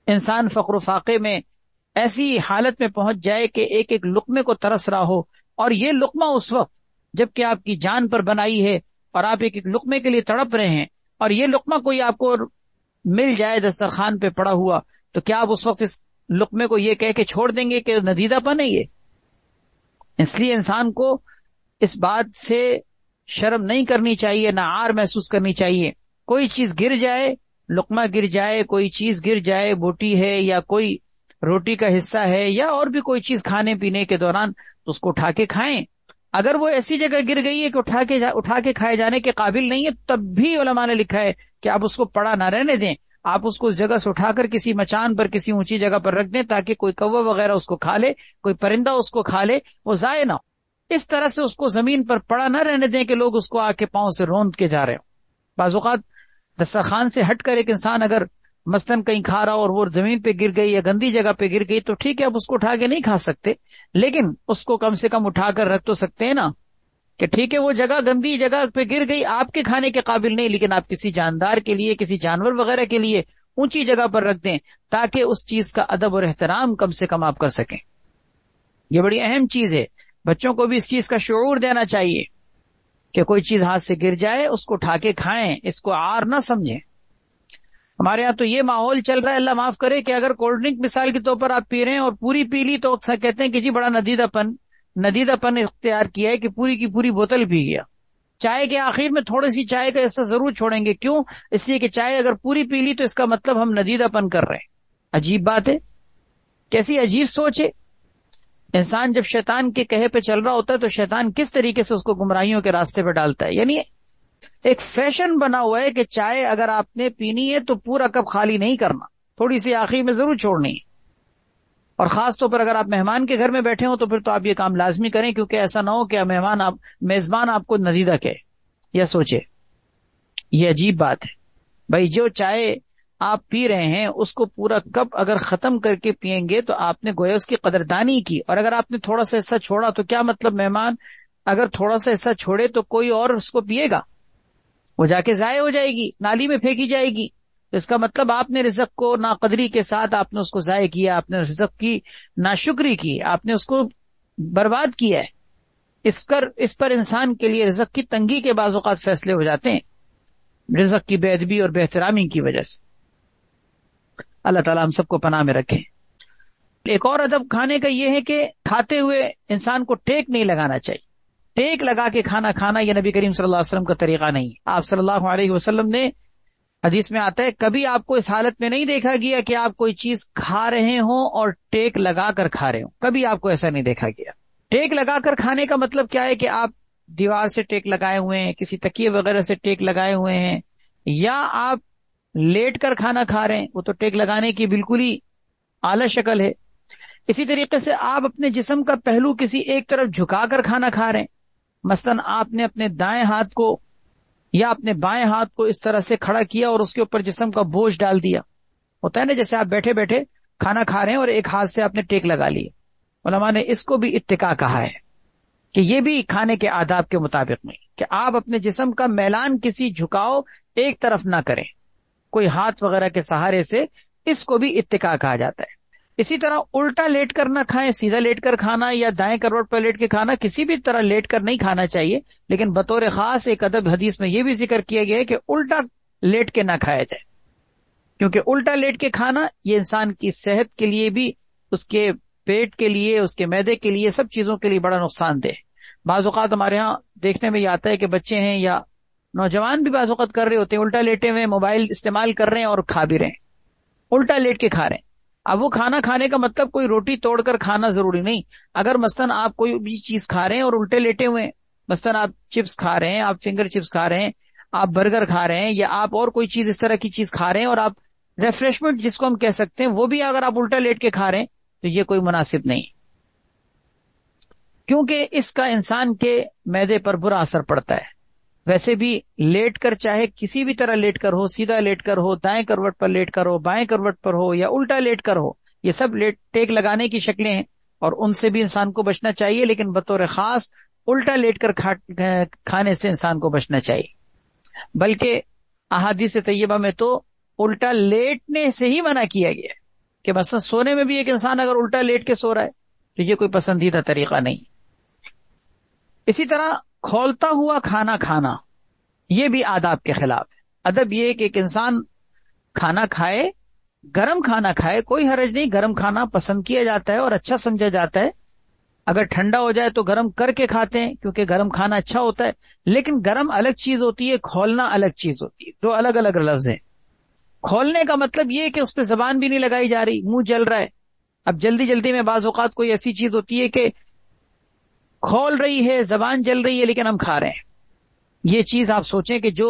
A: انسان فقر و فاقے میں ایسی حالت میں پہنچ جائے کہ ایک ایک لقمے کو ترس رہا ہو، اور یہ لقمہ اس وقت جبکہ آپ کی جان پر بنائی ہے اور آپ ایک ایک لقمے کے لیے تڑپ رہے ہیں، اور یہ لقمہ کوئی آپ کو مل جائے دسترخوان پہ پڑا ہوا، تو کیا آپ اس وقت اس لقمے کو یہ کہہ کے چھوڑ دیں گے کہ ندیدہ پن ہے یہ؟ اس لیے انسان کو اس بات سے شرم نہیں کرنی چاہیے، نہ عار محسوس کرنی چاہیے. کوئی چیز گر جائے، لقمہ گر جائے، کوئی چیز گر جائے، بوٹی ہے یا کوئی روٹی کا حصہ ہے یا اور بھی کوئی چیز کھانے پینے کے دوران، تو اس کو اٹھا کے کھائیں. اگر وہ ایسی جگہ گر گئی ہے کہ اٹھا کے کھائے جانے کے قابل نہیں ہے تب بھی علماء نے لکھا ہے کہ آپ اس کو پڑا نہ رہنے دیں، آپ اس کو اس جگہ سے اٹھا کر کسی مچان پر، کسی اونچی جگہ پر رکھ دیں تاکہ کوئی کوہ وغیرہ اس کو کھا لے، کوئی پرندہ اس کو کھا لے، وہ ضائع نہ ہو. اس طرح سے اس کو زمین پر پڑا نہ رہنے دیں کہ لوگ اس کو آ کے پاؤں سے روند کے جا رہے ہوں. بعض اوقات دسترخوان سے ہٹ کر ایک انسان اگر مثلاً کہیں کھا رہا اور وہ زمین پہ گر گئی یا گندی جگہ پہ گر گئی تو ٹھیک ہے، اب اس کو اٹھا کے نہیں کھا سکتے، لیکن اس کو کم سے کم اٹھا کر رکھ تو سکتے ہیں نا، کہ ٹھیک ہے وہ جگہ گندی جگہ پہ گر گئی، آپ کے کھانے کے قابل نہیں، لیکن آپ کسی جاندار کے لیے، کسی جانور وغیرہ کے لیے اونچی جگہ پر رکھ دیں تاکہ اس چیز کا ادب اور احترام کم سے کم آپ کر سکیں. یہ بڑی اہم چیز ہے. بچوں کو بھی اس چیز کا شعور دینا چاہیے کہ کوئی چیز ہاتھ سے گر جائے اس کو اٹھا کے کھائیں، اس کو عار نہ سمجھیں. ہمارے ہاں تو یہ ماحول چل رہا ہے، اللہ معاف کرے، کہ اگر کولڈ ڈرنک مثال کے طور پر آپ پی رہے ہیں اور پوری پی لی تو اکثر کہتے ہیں کہ جی بڑا ندیدہ پن اختیار کیا ہے کہ پوری کی پوری بوتل پی گیا. چائے کے آخر میں تھوڑی سی چائے کا حصہ ضرور چھوڑیں گے. کیوں؟ اس لیے کہ چائے اگر پوری پی لی تو اس کا مطلب ہم ندیدہ پن کر رہے ہیں. عجیب بات ہے، کیسی عجیب سوچ ہے. انسان جب شیطان کے کہے پہ چل رہا ہوتا ہے تو شیطان کس طریقے سے اس کو گمراہیوں کے راستے پہ ڈالتا ہے. یعنی ایک فیشن بنا ہوا ہے کہ چائے اگر آپ نے پینی ہے تو پورا کپ خالی نہیں کرنا، تھوڑی سی آخر میں ضرور چھوڑنی ہے. اور خاص طور پر اگر آپ مہمان کے گھر میں بیٹھے ہوں تو پھر تو آپ یہ کام لازمی کریں، کیونکہ ایسا نہ ہو کہ میزبان آپ کو ندیدہ کہے یا سوچے. یہ عجیب بات ہے بھائی. جو چائے آپ پی رہے ہیں اس کو پورا کپ اگر ختم کر کے پیئیں گے تو آپ نے گویا اس کی قدردانی کی. اور اگر آپ نے تھوڑا سا حصہ چھوڑا تو کیا مطلب؟ مہمان اگر تھوڑا سا حصہ چھوڑے تو کوئی اور اس کو پیے گا، وہ جا کے ضائع ہو جائے گی، نالی میں پھینکی جائے گی. تو اس کا مطلب آپ نے رزق کو ناقدری کے ساتھ آپ نے اس کو ضائع کیا، آپ نے رزق کی ناشکری کی، آپ نے اس کو برباد کیا ہے. اس پر انسان کے لیے رزق کی تنگی کے بعض اوقات فیصلے ہو جاتے ہیں، رزق کی بے ادبی اور بے احترامی کی وجہ سے. اللہ تعالیٰ ہم سب کو پناہ میں رکھے. ایک اور ادب کھانے کا یہ ہے کہ کھاتے ہوئے انسان کو ٹیک نہیں لگانا چاہیے. ٹیک لگا کے کھانا یہ نبی کریم صلی اللہ علیہ وسلم کا طریقہ نہیں. آپ صلی اللہ علیہ وسلم نے، حدیث میں آتا ہے، کبھی آپ کو اس حالت میں نہیں دیکھا گیا کہ آپ کوئی چیز کھا رہے ہوں اور ٹیک لگا کر کھا رہے ہوں. کبھی آپ کو ایسا نہیں دیکھا گیا. ٹیک لگا کر کھانے کا مطلب کیا ہے کہ آپ دیوار سے ٹیک لگائے ہوئے ہیں، کسی تکیے وغیرہ سے ٹیک لگائے ہوئے ہیں، یا آپ لیٹ کر کھانا کھا رہے ہیں. وہ تو ٹیک لگانے کی بالکل ہی اعلی شکل ہے. اسی طریقے سے آپ اپنے جسم کا پہلو کسی ایک طرف جھکا کر کھانا کھا رہے ہیں. مثلا آپ نے اپنے دائیں ہاتھ کو یا اپنے بائیں ہاتھ کو اس طرح سے کھڑا کیا اور اس کے اوپر جسم کا بوجھ ڈال دیا. ہوتا ہے نا، جیسے آپ بیٹھے بیٹھے کھانا کھا رہے ہیں اور ایک ہاتھ سے آپ نے ٹیک لگا لی. علماء نے اس کو بھی اتکا کہا ہے کہ یہ بھی کھانے کے آداب کے مطابق نہیں، کہ آپ اپنے جسم کا میلان کسی جھکاؤ ایک طرف نہ کریں کوئی ہاتھ وغیرہ کے سہارے سے. اس کو بھی اتکا کہا جاتا ہے. اسی طرح الٹا لیٹ کر نہ کھائیں، سیدھا لیٹ کر کھانا یا دائیں کروٹ پر لیٹ کے کھانا، کسی بھی طرح لیٹ کر نہیں کھانا چاہیے. لیکن بطور خاص ایک ادب حدیث میں یہ بھی ذکر کیا گیا ہے کہ الٹا لیٹ کے نہ کھایا جائے، کیونکہ الٹا لیٹ کے کھانا یہ انسان کی صحت کے لیے بھی، اس کے پیٹ کے لیے، اس کے معدے کے لیے، سب چیزوں کے لیے بڑا نقصان دہ. بعض اوقات ہمارے ہاں دیکھنے میں یہ آتا ہے کہ بچے ہیں یا نوجوان بھی بعض اوقات کر رہے ہوتے ہیں، الٹا لیٹے ہوئے موبائل استعمال کر رہے ہیں اور کھا بھی رہے ہیں، الٹا لیٹ کے کھا رہے ہیں. اب وہ کھانا کھانے کا مطلب کوئی روٹی توڑ کر کھانا ضروری نہیں. اگر مثلاً آپ کوئی بھی چیز کھا رہے ہیں اور الٹے لیٹے ہوئے ہیں، مثلاً آپ چپس کھا رہے ہیں، آپ فنگر چپس کھا رہے ہیں، آپ برگر کھا رہے ہیں، یا آپ اور کوئی چیز اس طرح کی چیز کھا رہے ہیں اور آپ ریفریشمنٹ جس کو ہم کہہ سکتے ہیں وہ بھی اگر آپ الٹا لیٹ کے کھا رہے ہیں تو یہ کوئی مناسب نہیں، کیونکہ اس کا انسان کے معدے پر برا اثر پڑتا ہے. ویسے بھی لیٹ کر، چاہے کسی بھی طرح لیٹ کر ہو، سیدھا لیٹ کر ہو، دائیں کروٹ پر لیٹ کر ہو، بائیں کروٹ پر ہو، یا الٹا لیٹ کر ہو، یہ سب ٹیک لگانے کی شکلیں ہیں اور ان سے بھی انسان کو بچنا چاہیے. لیکن بطور خاص الٹا لیٹ کر کھانے سے انسان کو بچنا چاہیے. بلکہ احادیث طیبہ میں تو الٹا لیٹنے سے ہی منع کیا گیا ہے کہ مثلا سونے میں بھی ایک انسان اگر الٹا لیٹ کے سو رہا ہے تو یہ کوئی پسندیدہ طریقہ نہیں. اسی طرح کھولتا ہوا کھانا کھانا یہ بھی آداب کے خلاف ہے. ادب یہ کہ ایک انسان کھانا کھائے، گرم کھانا کھائے، کوئی حرج نہیں، گرم کھانا پسند کیا جاتا ہے اور اچھا سمجھا جاتا ہے. اگر ٹھنڈا ہو جائے تو گرم کر کے کھاتے ہیں کیونکہ گرم کھانا اچھا ہوتا ہے. لیکن گرم الگ چیز ہوتی ہے، کھولنا الگ چیز ہوتی ہے، دو الگ الگ لفظ ہیں. کھولنے کا مطلب یہ کہ اس پہ زبان بھی نہیں لگائی جا رہی، منہ جل رہا ہے. اب جلدی جلدی میں بعض اوقات کوئی ایسی چیز ہوتی ہے کہ کھول رہی ہے، زبان جل رہی ہے، لیکن ہم کھا رہے ہیں. یہ چیز آپ سوچیں کہ جو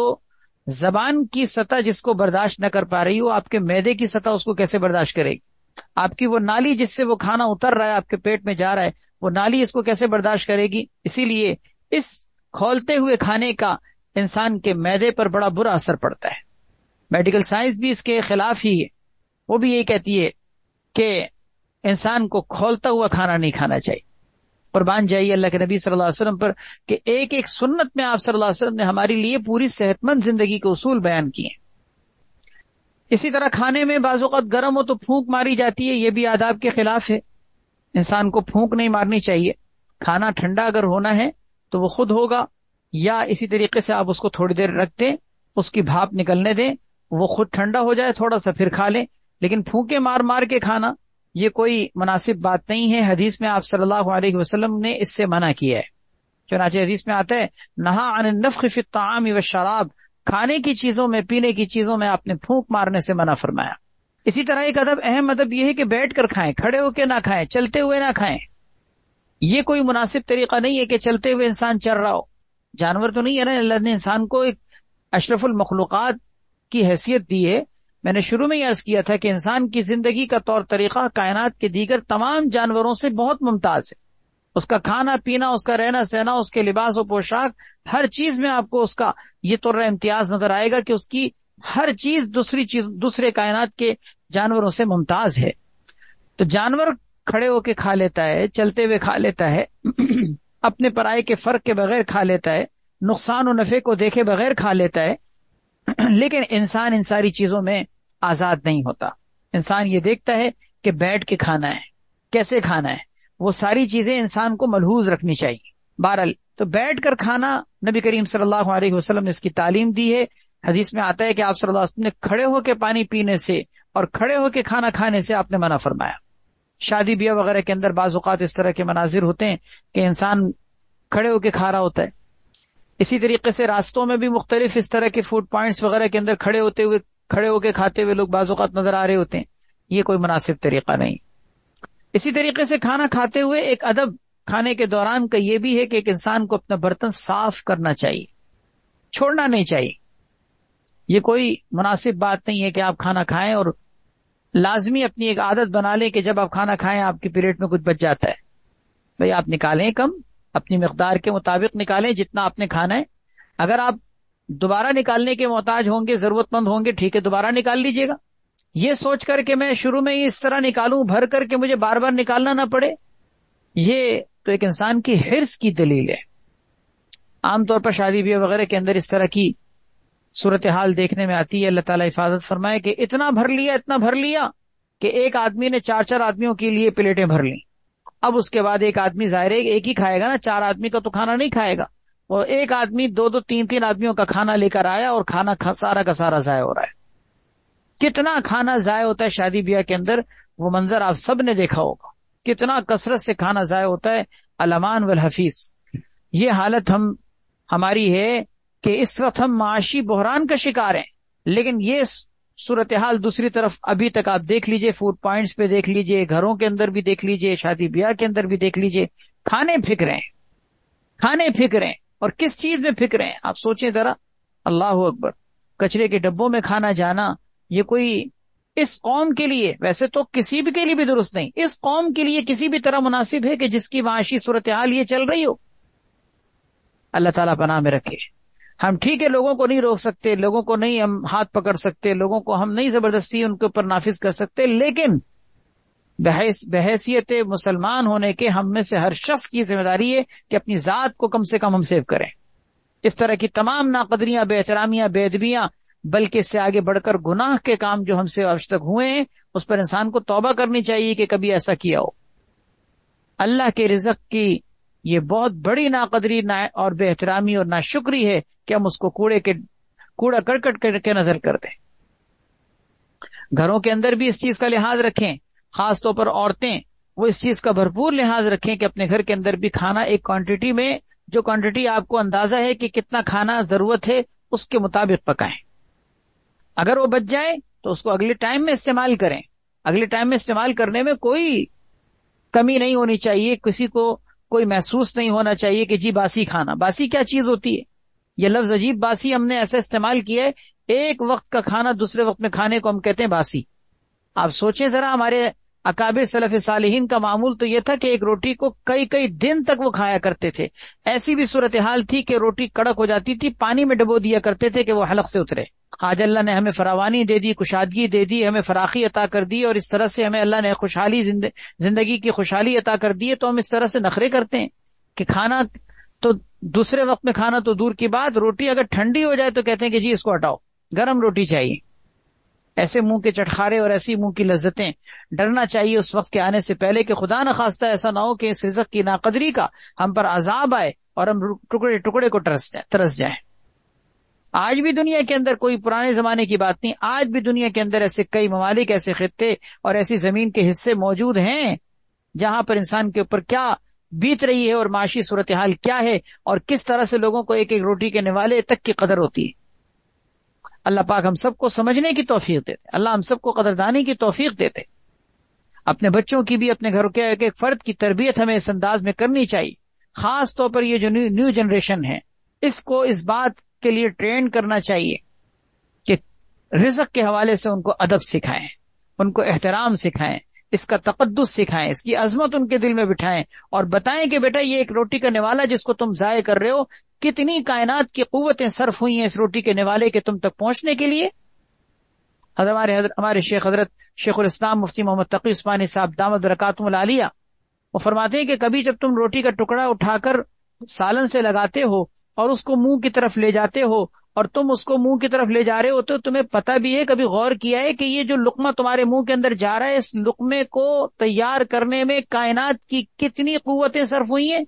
A: زبان کی سطح جس کو برداشت نہ کر پا رہی ہو، آپ کے معدے کی سطح اس کو کیسے برداشت کرے گی؟ آپ کی وہ نالی جس سے وہ کھانا اتر رہا ہے، آپ کے پیٹ میں جا رہا ہے، وہ نالی اس کو کیسے برداشت کرے گی؟ اسی لیے اس کھولتے ہوئے کھانے کا انسان کے معدے پر بڑا برا اثر پڑتا ہے. میڈیکل سائنس بھی اس کے خلاف ہی ہے، وہ بھی یہی کہتی ہے کہ انسان کو کھولتا ہوا کھانا نہیں کھانا چاہیے. قربان جائیے اللہ کے نبی صلی اللہ علیہ وسلم پر کہ ایک ایک سنت میں آپ صلی اللہ علیہ وسلم نے ہمارے لیے پوری صحت مند زندگی کے اصول بیان کیے. اسی طرح کھانے میں بعض اوقات گرم ہو تو پھونک ماری جاتی ہے، یہ بھی آداب کے خلاف ہے. انسان کو پھونک نہیں مارنی چاہیے. کھانا ٹھنڈا اگر ہونا ہے تو وہ خود ہوگا، یا اسی طریقے سے آپ اس کو تھوڑی دیر رکھ دیں، اس کی بھاپ نکلنے دیں، وہ خود ٹھنڈا ہو جائے تھوڑا سا پھر کھا لیں. لیکن پھونکے مار مار کے کھانا یہ کوئی مناسب بات نہیں ہے. حدیث میں آپ صلی اللہ علیہ وسلم نے اس سے منع کیا ہے. چنانچہ حدیث میں آتا ہے نہا عن النفخ فی الطعام والشراب، کھانے کی چیزوں میں، پینے کی چیزوں میں آپ نے پھونک مارنے سے منع فرمایا. اسی طرح ایک اہم ادب یہ ہے کہ بیٹھ کر کھائیں، کھڑے ہو کے نہ کھائیں، چلتے ہوئے نہ کھائیں. یہ کوئی مناسب طریقہ نہیں ہے کہ چلتے ہوئے انسان چل رہا ہو. جانور تو نہیں ہے نا، اللہ نے انسان کو ایک اشرف المخلوقات کی حیثیت دی ہے. میں نے شروع میں یہ عرض کیا تھا کہ انسان کی زندگی کا طور طریقہ کائنات کے دیگر تمام جانوروں سے بہت ممتاز ہے. اس کا کھانا پینا، اس کا رہنا سہنا، اس کے لباس و پوشاک، ہر چیز میں آپ کو اس کا یہ طور امتیاز نظر آئے گا کہ اس کی ہر چیز دوسرے کائنات کے جانوروں سے ممتاز ہے. تو جانور کھڑے ہو کے کھا لیتا ہے، چلتے ہوئے کھا لیتا ہے، اپنے پرائے کے فرق کے بغیر کھا لیتا ہے، نقصان و نفع کو دیکھے بغیر کھا لیتا ہے. لیکن انسان ان ساری چیزوں میں آزاد نہیں ہوتا. انسان یہ دیکھتا ہے کہ بیٹھ کے کھانا ہے، کیسے کھانا ہے، وہ ساری چیزیں انسان کو ملحوظ رکھنی چاہیے. بہرحال تو بیٹھ کر کھانا نبی کریم صلی اللہ علیہ وسلم نے اس کی تعلیم دی ہے. حدیث میں آتا ہے کہ آپ صلی اللہ علیہ وسلم نے کھڑے ہو کے پانی پینے سے اور کھڑے ہو کے کھانا کھانے سے آپ نے منع فرمایا. شادی بیاہ وغیرہ کے اندر بعض اوقات اس طرح کے مناظر ہوتے ہیں کہ انسان کھڑے ہو کے کھا رہا ہوتا ہے. اسی طریقے سے راستوں میں بھی مختلف اس طرح کے فوڈ پوائنٹس وغیرہ کے اندر کھڑے ہو کے کھاتے ہوئے لوگ بعض اوقات نظر آ رہے ہوتے ہیں. یہ کوئی مناسب طریقہ نہیں. اسی طریقے سے کھانا کھاتے ہوئے ایک ادب کھانے کے دوران کا یہ بھی ہے کہ ایک انسان کو اپنا برتن صاف کرنا چاہیے، چھوڑنا نہیں چاہیے. یہ کوئی مناسب بات نہیں ہے کہ آپ کھانا کھائیں اور لازمی اپنی ایک عادت بنا لیں کہ جب آپ کھانا کھائیں آپ کی پلیٹ میں کچھ بچ جاتا ہے، بھئی آپ نکالیں کم، اپنی مقدار کے مطابق نکالیں جتنا آپ نے کھانا ہے. اگر آپ دوبارہ نکالنے کے محتاج ہوں گے، ضرورت مند ہوں گے، ٹھیک ہے دوبارہ نکال لیجئے گا. یہ سوچ کر کہ میں شروع میں ہی اس طرح نکالوں بھر کر کے مجھے بار بار نکالنا نہ پڑے، یہ تو ایک انسان کی حرص کی دلیل ہے. عام طور پر شادی بیاہ وغیرہ کے اندر اس طرح کی صورتحال دیکھنے میں آتی ہے. اللہ تعالیٰ حفاظت فرمائے کہ اتنا بھر لیا کہ ایک آدمی نے 4 آدمیوں کے لیے پلیٹیں بھر لیں. اب اس کے بعد ایک آدمی ظاہر ہے ایک ہی کھائے گا نا، 4 آدمی کا تو کھانا نہیں کھائے گا. اور ایک آدمی 2 3 آدمیوں کا کھانا لے کر آیا اور کھانا سارا کا سارا ضائع ہو رہا ہے. کتنا کھانا ضائع ہوتا ہے شادی بیاہ کے اندر، وہ منظر آپ سب نے دیکھا ہوگا. کتنا کثرت سے کھانا ضائع ہوتا ہے. الامان والحفیظ. یہ حالت ہماری ہے کہ اس وقت ہم معاشی بحران کا شکار ہیں. لیکن یہ صورتحال دوسری طرف ابھی تک آپ دیکھ لیجئے، فوڈ پوائنٹس پہ دیکھ لیجئے، گھروں کے اندر بھی دیکھ لیجئے، شادی بیاہ کے اندر بھی دیکھ لیجئے. کھانے پھک رہے ہیں اور کس چیز میں پھک رہے ہیں آپ سوچیں ذرا. اللہ اکبر. کچرے کے ڈبوں میں کھانا جانا یہ کوئی اس قوم کے لیے، ویسے تو کسی بھی کے لیے بھی درست نہیں، اس قوم کے لیے کسی بھی طرح مناسب ہے کہ جس کی معاشی صورتحال یہ چل رہی ہو. اللہ تعالیٰ پناہ میں رکھے. ہم ٹھیک ہے لوگوں کو نہیں روک سکتے، لوگوں کو نہیں ہم ہاتھ پکڑ سکتے، لوگوں کو ہم نہیں زبردستی ان کے اوپر نافذ کر سکتے، لیکن بحیثیت مسلمان ہونے کے ہم میں سے ہر شخص کی ذمہ داری ہے کہ اپنی ذات کو کم سے کم ہم سیو کریں. اس طرح کی تمام ناقدریاں، بے احترامیاں، بے ادبیاں، بلکہ اس سے آگے بڑھ کر گناہ کے کام جو ہم سے آج تک ہوئے ہیں اس پر انسان کو توبہ کرنی چاہیے کہ کبھی ایسا کیا ہو. اللہ کے رزق کی یہ بہت بڑی ناقدری اور بے احترامی اور ناشکری ہے کہ ہم اس کو کوڑا کرکٹ کے نظر کر دیں. گھروں کے اندر بھی اس چیز کا لحاظ رکھیں، خاص طور پر عورتیں وہ اس چیز کا بھرپور لحاظ رکھیں کہ اپنے گھر کے اندر بھی کھانا ایک کوانٹٹی میں، جو کوانٹٹی آپ کو اندازہ ہے کہ کتنا کھانا ضرورت ہے اس کے مطابق پکائیں. اگر وہ بچ جائے تو اس کو اگلے ٹائم میں استعمال کریں. اگلے ٹائم میں استعمال کرنے میں کوئی کمی نہیں ہونی چاہیے، کسی کو کوئی محسوس نہیں ہونا چاہیے کہ جی باسی کھانا. باسی کیا چیز ہوتی ہے؟ یہ لفظ عجیب باسی ہم نے ایسا استعمال کیا ہے، ایک وقت کا کھانا دوسرے وقت میں کھانے کو ہم کہتے ہیں باسی. آپ سوچیں ذرا، ہمارے اکابر سلف صالحین کا معمول تو یہ تھا کہ ایک روٹی کو کئی دن تک وہ کھایا کرتے تھے. ایسی بھی صورتحال تھی کہ روٹی کڑک ہو جاتی تھی، پانی میں ڈبو دیا کرتے تھے کہ وہ حلق سے اترے. آج اللہ نے ہمیں فراوانی دے دی، کشادگی دے دی، ہمیں فراخی عطا کر دی، اور اس طرح سے ہمیں اللہ نے خوشحالی زندگی کی خوشحالی عطا کر دی ہے، تو ہم اس طرح سے نخرے کرتے ہیں کہ کھانا تو دوسرے وقت میں کھانا تو دور کی بات، روٹی اگر ٹھنڈی ہو جائے تو کہتے ہیں کہ جی اس کو ہٹاؤ، گرم روٹی چاہیے. ایسے منہ کے چٹخارے اور ایسی منہ کی لذتیں. ڈرنا چاہیے اس وقت کے آنے سے پہلے کہ خدا نہ خواستہ ایسا نہ ہو کہ اس رزق کی ناقدری کا ہم پر عذاب آئے اور ہم ٹکڑے ٹکڑے کو ترس جائیں. آج بھی دنیا کے اندر کوئی پرانے زمانے کی بات نہیں، آج بھی دنیا کے اندر ایسے کئی ممالک، ایسے خطے اور ایسی زمین کے حصے موجود ہیں جہاں پر انسان کے اوپر کیا بیت رہی ہے اور معاشی صورتحال کیا ہے اور کس طرح سے لوگوں کو ایک ایک روٹی کے نوالے تک کی قدر ہوتی ہے. اللہ پاک ہم سب کو سمجھنے کی توفیق دیتے، اللہ ہم سب کو قدردانی کی توفیق دیتے. اپنے بچوں کی بھی، اپنے گھروں کے ایک ایک فرد کی تربیت ہمیں اس انداز میں کرنی چاہیے. خاص طور پر یہ جو نیو جنریشن ہے، اس کو اس بات کے لیے ٹرین کرنا چاہیے کہ رزق کے حوالے سے ان کو ادب سکھائیں، ان کو احترام سکھائیں، اس کا تقدس سکھائیں، اس کی عظمت ان کے دل میں بٹھائیں اور بتائیں کہ بیٹا یہ ایک روٹی کا نوالا جس کو تم ضائع کر رہے ہو، کتنی کائنات کی قوتیں صرف ہوئی ہیں اس روٹی کے نوالے کے تم تک پہنچنے کے لیے. ہمارے شیخ حضرت شیخ الاسلام مفتی محمد تقی عثمانی صاحب دامت برکاتہم العالیہ وہ فرماتے ہیں کہ کبھی جب تم روٹی کا ٹکڑا اٹھا کر سالن سے لگاتے ہو اور اس کو منہ کی طرف لے جاتے ہو اور تم اس کو منہ کی طرف لے جا رہے ہو تو تمہیں پتہ بھی ہے، کبھی غور کیا ہے کہ یہ جو لقمہ تمہارے منہ کے اندر جا رہا ہے، اس لقمے کو تیار کرنے میں کائنات کی کتنی قوتیں صرف ہوئی ہیں.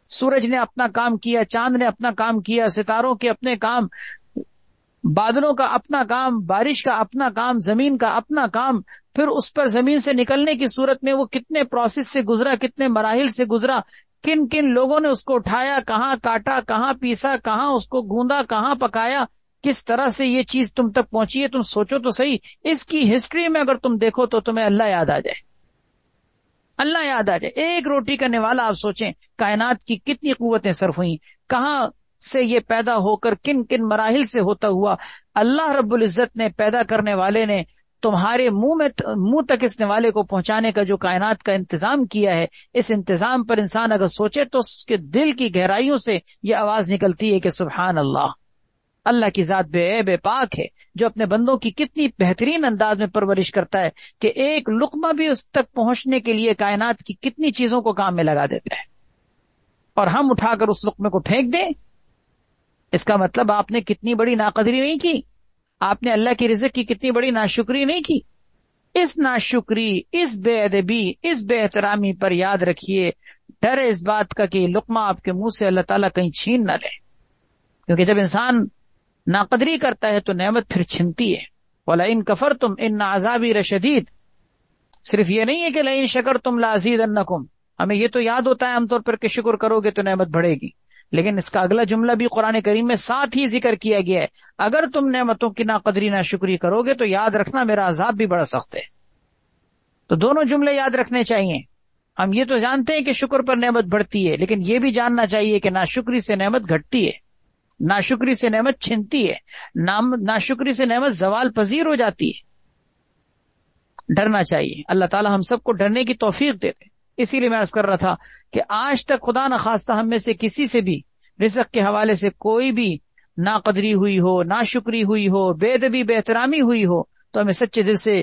A: سورج نے اپنا کام کیا، چاند نے اپنا کام کیا، ستاروں کے اپنے کام، بادلوں کا اپنا کام، بارش کا اپنا کام، زمین کا اپنا کام، پھر اس پر زمین سے نکلنے کی صورت میں وہ کتنے پروسیس سے گزرا، کتنے مراحل سے گزرا، کن کن لوگوں نے اس کو اٹھایا، کہاں کاٹا، کہاں پیسا، کہاں اس کو گوندا، کہاں پکایا، کس طرح سے یہ چیز تم تک پہنچی ہے. تم سوچو تو صحیح، اس کی ہسٹری میں اگر تم دیکھو تو تمہیں اللہ یاد آ جائے، اللہ یاد آ جائے. ایک روٹی کا نوالا آپ سوچیں کائنات کی کتنی قوتیں صرف ہوئیں، کہاں سے یہ پیدا ہو کر کن کن مراحل سے ہوتا ہوا اللہ رب العزت نے، پیدا کرنے والے نے تمہارے منہ تک اس نوالے کو پہنچانے کا جو کائنات کا انتظام کیا ہے، اس انتظام پر انسان اگر سوچے تو اس کے دل کی گہرائیوں سے یہ آواز نکلتی ہے کہ سبحان اللہ، اللہ کی ذات بے عیب پاک ہے جو اپنے بندوں کی کتنی بہترین انداز میں پرورش کرتا ہے کہ ایک لقمہ بھی اس تک پہنچنے کے لیے کائنات کی کتنی چیزوں کو کام میں لگا دیتا ہے اور ہم اٹھا کر اس لقمے کو پھینک دیں. اس کا مطلب آپ نے کتنی بڑی ناقدری نہیں کی، آپ نے اللہ کی رزق کی کتنی بڑی ناشکری نہیں کی. اس ناشکری، اس بے ادبی، اس بے احترامی پر یاد رکھیے، ڈر ہے اس بات کا کہ یہ لقمہ آپ کے منہ سے اللہ تعالیٰ کہیں چھین نہ لے، کیونکہ جب انسان ناقدری کرتا ہے تو نعمت پھر چھنتی ہے. وَلَئِن كَفَرْتُمْ إِنَّ عَذَابِي لَشَدِيدٌ. صرف یہ نہیں ہے کہ لَئِن شَكَرْتُمْ لَأَزِيدَنَّكُمْ، ہمیں یہ تو یاد ہوتا ہے عام طور پر کہ شکر کرو گے تو نعمت بڑھے گی، لیکن اس کا اگلا جملہ بھی قرآن کریم میں ساتھ ہی ذکر کیا گیا ہے، اگر تم نعمتوں کی ناقدری ناشکری کرو گے تو یاد رکھنا میرا عذاب بھی بڑا سخت ہے. تو دونوں جملے یاد رکھنے چاہیے. ہم یہ تو جانتے ہیں کہ شکر پر نعمت بڑھتی ہے، لیکن یہ بھی جاننا چاہیے کہ ناشکری سے نعمت گھٹتی ہے، ناشکری سے نعمت چھنتی ہے، ناشکری سے نعمت زوال پذیر ہو جاتی ہے. ڈرنا چاہیے، اللہ تعالی ہم سب کو ڈرنے کی توفیق دیتے. اسی لیے میں عرض کر رہا تھا کہ آج تک خدا نخواستہ ہم میں سے کسی سے بھی رزق کے حوالے سے کوئی بھی ناقدری ہوئی ہو، ناشکری ہوئی ہو، بے ادبی بے احترامی ہوئی ہو تو ہمیں سچے دل سے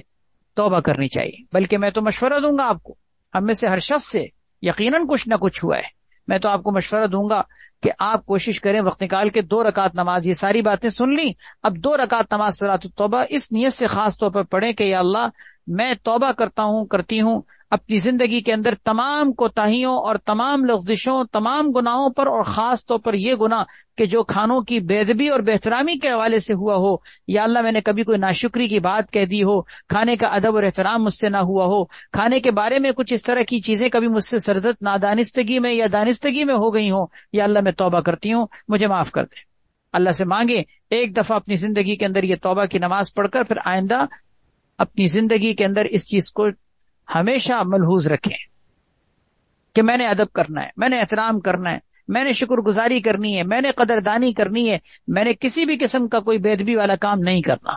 A: توبہ کرنی چاہیے. بلکہ میں تو مشورہ دوں گا آپ کو، ہم میں سے ہر شخص سے یقیناً کچھ نہ کچھ ہوا ہے، میں تو آپ کو مشورہ دوں گا کہ آپ کوشش کریں وقت نکال کے 2 رکعت نماز، یہ ساری باتیں سن لی، اب 2 رکعت نماز صلاۃ التوبہ اس نیت سے خاص طور پر پڑھیں کہ یا اللہ میں توبہ کرتی ہوں اپنی زندگی کے اندر تمام کوتاہیوں اور تمام لغزشوں، تمام گناہوں پر، اور خاص طور پر یہ گناہ کہ جو کھانوں کی بے ادبی اور بے احترامی کے حوالے سے ہوا ہو. یا اللہ میں نے کبھی کوئی ناشکری کی بات کہہ دی ہو، کھانے کا ادب اور احترام مجھ سے نہ ہوا ہو، کھانے کے بارے میں کچھ اس طرح کی چیزیں کبھی مجھ سے سرزد نادانستگی میں یا دانستگی میں ہو گئی ہوں، یا اللہ میں توبہ کرتی ہوں، مجھے معاف کر دے. اللہ سے مانگے ایک دفعہ اپنی زندگی کے اندر یہ توبہ کی نماز پڑھ کر پھر آئندہ اپنی زندگی کے اندر اس چیز کو ہمیشہ ملحوظ رکھیں کہ میں نے ادب کرنا ہے، میں نے احترام کرنا ہے، میں نے شکر گزاری کرنی ہے، میں نے قدردانی کرنی ہے، میں نے کسی بھی قسم کا کوئی بے ادبی والا کام نہیں کرنا.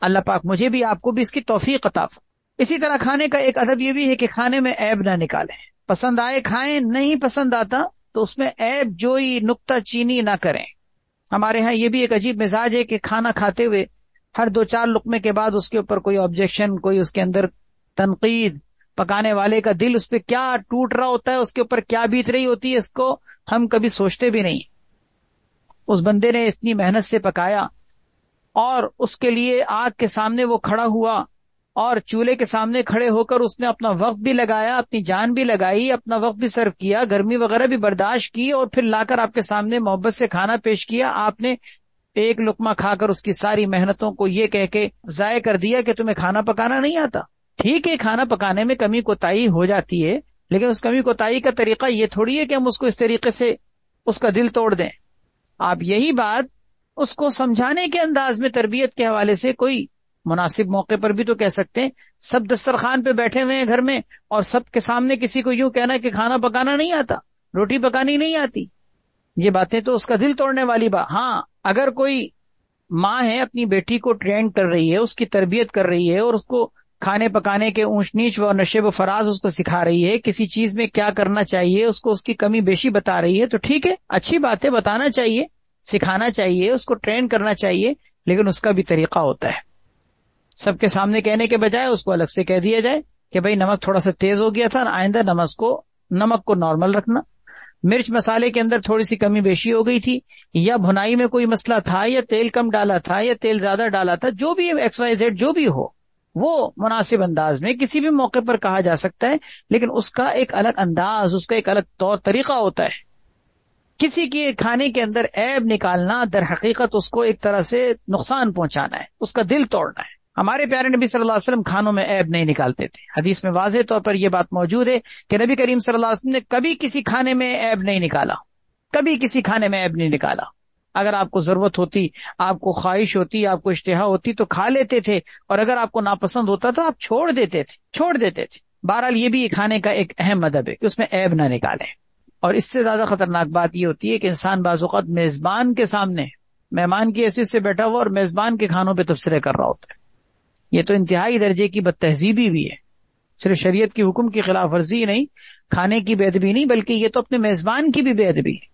A: اللہ پاک مجھے بھی آپ کو بھی اس کی توفیق عطا فرمائے. اسی طرح کھانے کا ایک ادب یہ بھی ہے کہ کھانے میں عیب نہ نکالیں، پسند آئے کھائیں، نہیں پسند آتا تو اس میں عیب جوئی، نکتہ چینی نہ کریں. ہمارے ہاں یہ بھی ایک عجیب مزاج ہے کہ کھانا کھاتے ہوئے ہر 2-4 لقمے کے بعد اس کے اوپر کوئی آبجیکشن، کوئی اس کے اندر تنقید، پکانے والے کا دل اس پہ کیا ٹوٹ رہا ہوتا ہے، اس کے اوپر کیا بیت رہی ہوتی ہے، اس کو ہم کبھی سوچتے بھی نہیں. اس بندے نے اتنی محنت سے پکایا، اور اس کے لیے آگ کے سامنے وہ کھڑا ہوا اور چولہے کے سامنے کھڑے ہو کر اس نے اپنا وقت بھی لگایا، اپنی جان بھی لگائی، اپنا وقت بھی صرف کیا، گرمی وغیرہ بھی برداشت کی، اور پھر لا کر آپ کے سامنے محبت سے کھانا پیش کیا، آپ نے ایک لقمہ کھا کر اس کی ساری محنتوں کو یہ کہہ کے ضائع کر دیا کہ تمہیں کھانا پکانا نہیں آتا۔ ٹھیک ہے، کھانا پکانے میں کمی کوتاہی ہو جاتی ہے، لیکن اس کمی کوتاہی کا طریقہ یہ تھوڑی ہے کہ ہم اس کو اس طریقے سے اس کا دل توڑ دیں۔ آپ یہی بات اس کو سمجھانے کے انداز میں تربیت کے حوالے سے کوئی مناسب موقع پر بھی تو کہہ سکتے ہیں۔ سب دسترخوان پہ بیٹھے ہوئے ہیں گھر میں، اور سب کے سامنے کسی کو یوں کہنا کہ کھانا پکانا نہیں آتا، روٹی پکانی نہیں آتی، یہ باتیں تو اس کا دل توڑنے والی بات۔ ہاں، اگر کوئی ماں ہے اپنی بیٹی کو ٹرین کر رہی ہے، اس کی تربیت کر رہی ہے، اور اس کو کھانے پکانے کے اونچ نیچ و نشیب و فراز اس کو سکھا رہی ہے، کسی چیز میں کیا کرنا چاہیے اس کو اس کی کمی بیشی بتا رہی ہے، تو ٹھیک ہے، اچھی بات ہے، بتانا چاہیے، سکھانا چاہیے، اس کو ٹرین کرنا چاہیے، لیکن اس کا بھی طریقہ ہوتا ہے۔ سب کے سامنے کہنے کے بجائے اس کو الگ سے کہہ دیا جائے کہ بھئی نمک تھوڑا سا تیز ہو گیا تھا، آئندہ نمک کو نارمل رکھنا، مرچ مسالے کے اندر تھوڑی سی کمی بیشی ہو گئی تھی، یا بھنائی میں کوئی مسئلہ تھا، یا تیل کم ڈالا تھا، یا تیل زیادہ ڈالا تھا، جو بھی ایکس وائی زیڈ جو بھی ہو، وہ مناسب انداز میں کسی بھی موقع پر کہا جا سکتا ہے، لیکن اس کا ایک الگ انداز، اس کا ایک الگ طور طریقہ ہوتا ہے۔ کسی کے کھانے کے اندر عیب نکالنا در حقیقت اس کو ایک طرح سے نقصان پہنچانا ہے، اس کا دل توڑنا ہے۔ ہمارے پیارے نبی صلی اللہ علیہ وسلم کھانوں میں عیب نہیں نکالتے تھے، حدیث میں واضح طور پر یہ بات موجود ہے کہ نبی کریم صلی اللہ علیہ وسلم نے کبھی کسی کھانے میں عیب نہیں نکالا، کبھی کسی کھانے میں عیب نہیں نکالا۔ اگر آپ کو ضرورت ہوتی، آپ کو خواہش ہوتی، آپ کو اشتہا ہوتی تو کھا لیتے تھے، اور اگر آپ کو ناپسند ہوتا تو آپ چھوڑ دیتے تھے۔ بہرحال یہ بھی کھانے کا ایک اہم ادب ہے کہ اس میں عیب نہ نکالیں۔ اور اس سے زیادہ خطرناک بات یہ ہوتی ہے کہ انسان بعض اوقات میزبان کے سامنے مہمان کی حیثیت سے بیٹھا ہوا اور میزبان کے کھانوں پہ تبصرے کر رہا ہوتا ہے۔ یہ تو انتہائی درجے کی بد تہذیبی بھی ہے، صرف شریعت کی حکم کی خلاف ورزی نہیں، کھانے کی بے ادبی نہیں، بلکہ یہ تو اپنے میزبان کی بھی بے ادبی ہے۔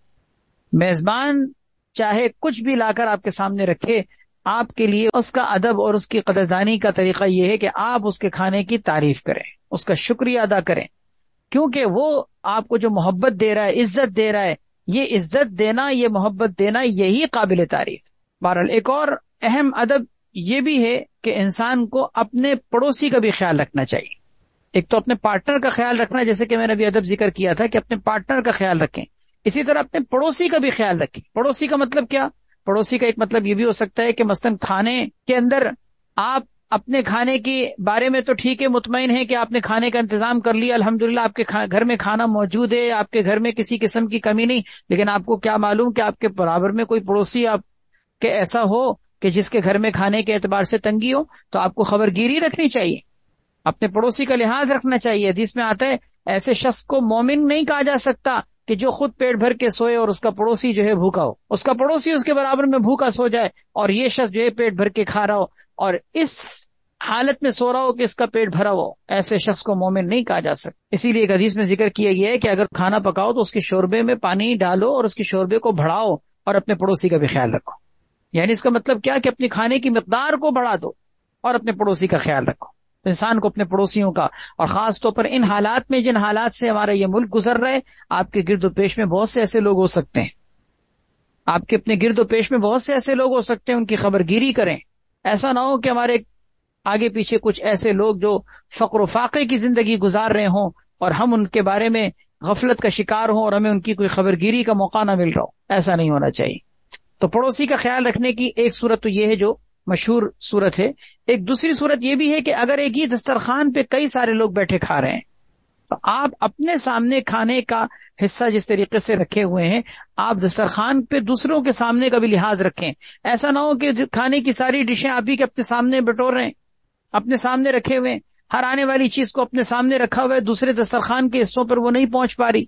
A: میزبان چاہے کچھ بھی لا کر آپ کے سامنے رکھے، آپ کے لیے اس کا ادب اور اس کی قدردانی کا طریقہ یہ ہے کہ آپ اس کے کھانے کی تعریف کریں، اس کا شکریہ ادا کریں، کیونکہ وہ آپ کو جو محبت دے رہا ہے، عزت دے رہا ہے، یہ عزت دینا، یہ محبت دینا، یہی قابل تعریف۔ بہرحال ایک اور اہم ادب یہ بھی ہے کہ انسان کو اپنے پڑوسی کا بھی خیال رکھنا چاہیے۔ ایک تو اپنے پارٹنر کا خیال رکھنا، جیسے کہ میں نے ابھی ادب ذکر کیا تھا کہ اپنے پارٹنر کا خیال رکھیں، اسی طرح اپنے پڑوسی کا بھی خیال رکھیں۔ پڑوسی کا مطلب کیا؟ پڑوسی کا ایک مطلب یہ بھی ہو سکتا ہے کہ مثلا کھانے کے اندر آپ اپنے کھانے کے بارے میں تو ٹھیک ہے، مطمئن ہے کہ آپ نے کھانے کا انتظام کر لیا، الحمدللہ آپ کے گھر میں کھانا موجود ہے، آپ کے گھر میں کسی قسم کی کمی نہیں، لیکن آپ کو کیا معلوم کہ آپ کے برابر میں کوئی پڑوسی آپ کے ایسا ہو کہ جس کے گھر میں کھانے کے اعتبار سے تنگی ہو، تو آپ کو خبرگیری رکھنی چاہیے، اپنے پڑوسی کا لحاظ رکھنا چاہیے۔ حدیث میں آتا ہے ایسے شخص کو مومن نہیں کہا جا سکتا کہ جو خود پیٹ بھر کے سوئے اور اس کا پڑوسی جو ہے بھوکا ہو، اس کا پڑوسی اس کے برابر میں بھوکا سو جائے اور یہ شخص جو ہے پیٹ بھر کے کھا رہا ہو اور اس حالت میں سو رہا ہو کہ اس کا پیٹ بھرا ہو، ایسے شخص کو مومن نہیں کہا جا سکتا۔ اسی لیے ایک حدیث میں ذکر کیا گیا ہے کہ اگر کھانا پکاؤ تو اس کے شوربے میں پانی ڈالو اور اس کے شوربے کو بڑھاؤ اور اپنے پڑوسی کا بھی خیال رکھو۔ یعنی اس کا مطلب کیا کہ اپنے کھانے کی مقدار کو بڑھا دو اور اپنے پڑوسی کا خیال رکھو۔ انسان کو اپنے پڑوسیوں کا، اور خاص طور پر ان حالات میں جن حالات سے ہمارا یہ ملک گزر رہا ہے، آپ کے گرد و پیش میں بہت سے ایسے لوگ ہو سکتے ہیں، آپ کے اپنے گرد و پیش میں بہت سے ایسے لوگ ہو سکتے ہیں، ان کی خبرگیری کریں۔ ایسا نہ ہو کہ ہمارے آگے پیچھے کچھ ایسے لوگ جو فقر و فاقے کی زندگی گزار رہے ہوں اور ہم ان کے بارے میں غفلت کا شکار ہوں اور ہمیں ان کی کوئی خبرگیری کا موقع نہ مل رہا ہو، ایسا نہیں ہونا چاہیے۔ تو پڑوسی کا خیال رکھنے کی ایک صورت تو یہ ہے جو مشہور صورت ہے۔ ایک دوسری صورت یہ بھی ہے کہ اگر ایک ہی دسترخوان پہ کئی سارے لوگ بیٹھے کھا رہے ہیں تو آپ اپنے سامنے کھانے کا حصہ جس طریقے سے رکھے ہوئے ہیں، آپ دسترخوان پہ دوسروں کے سامنے کا بھی لحاظ رکھیں۔ ایسا نہ ہو کہ کھانے کی ساری ڈشیں آپ ہی کے اپنے سامنے بٹور رہے ہیں، اپنے سامنے رکھے ہوئے، ہر آنے والی چیز کو اپنے سامنے رکھا ہوا ہے، دوسرے دسترخوان کے حصوں پر وہ نہیں پہنچ پا رہی۔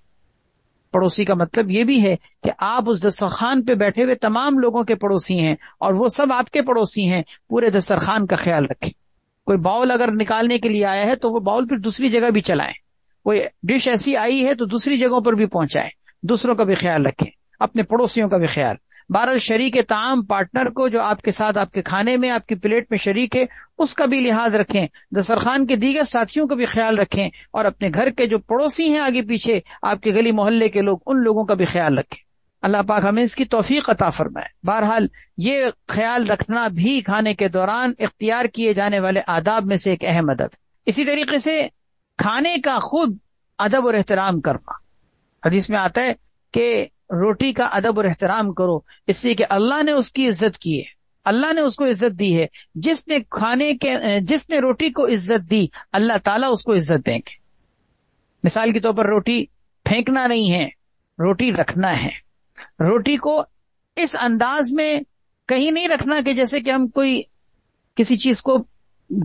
A: پڑوسی کا مطلب یہ بھی ہے کہ آپ اس دسترخوان پہ بیٹھے ہوئے تمام لوگوں کے پڑوسی ہیں اور وہ سب آپ کے پڑوسی ہیں، پورے دسترخوان کا خیال رکھیں۔ کوئی باؤل اگر نکالنے کے لیے آیا ہے تو وہ باؤل پھر دوسری جگہ بھی چلائیں، کوئی ڈش ایسی آئی ہے تو دوسری جگہوں پر بھی پہنچائیں، دوسروں کا بھی خیال رکھیں، اپنے پڑوسیوں کا بھی خیال۔ بہرحال شریک طعام پارٹنر کو جو آپ کے ساتھ آپ کے کھانے میں آپ کی پلیٹ میں شریک ہے، اس کا بھی لحاظ رکھیں، دسترخوان کے دیگر ساتھیوں کا بھی خیال رکھیں، اور اپنے گھر کے جو پڑوسی ہیں آگے پیچھے آپ کے گلی محلے کے لوگ، ان لوگوں کا بھی خیال رکھیں۔ اللہ پاک ہمیں اس کی توفیق عطا فرمائے۔ بہرحال یہ خیال رکھنا بھی کھانے کے دوران اختیار کیے جانے والے آداب میں سے ایک اہم ادب۔ اسی طریقے سے کھانے کا خود ادب اور احترام کرنا، حدیث میں آتا ہے کہ روٹی کا ادب اور احترام کرو، اس لیے کہ اللہ نے اس کی عزت کی ہے، اللہ نے اس کو عزت دی ہے۔ جس نے روٹی کو عزت دی اللہ تعالیٰ اس کو عزت دیں گے۔ مثال کے طور پر روٹی پھینکنا نہیں ہے، روٹی رکھنا ہے۔ روٹی کو اس انداز میں کہیں نہیں رکھنا کہ جیسے کہ ہم کوئی کسی چیز کو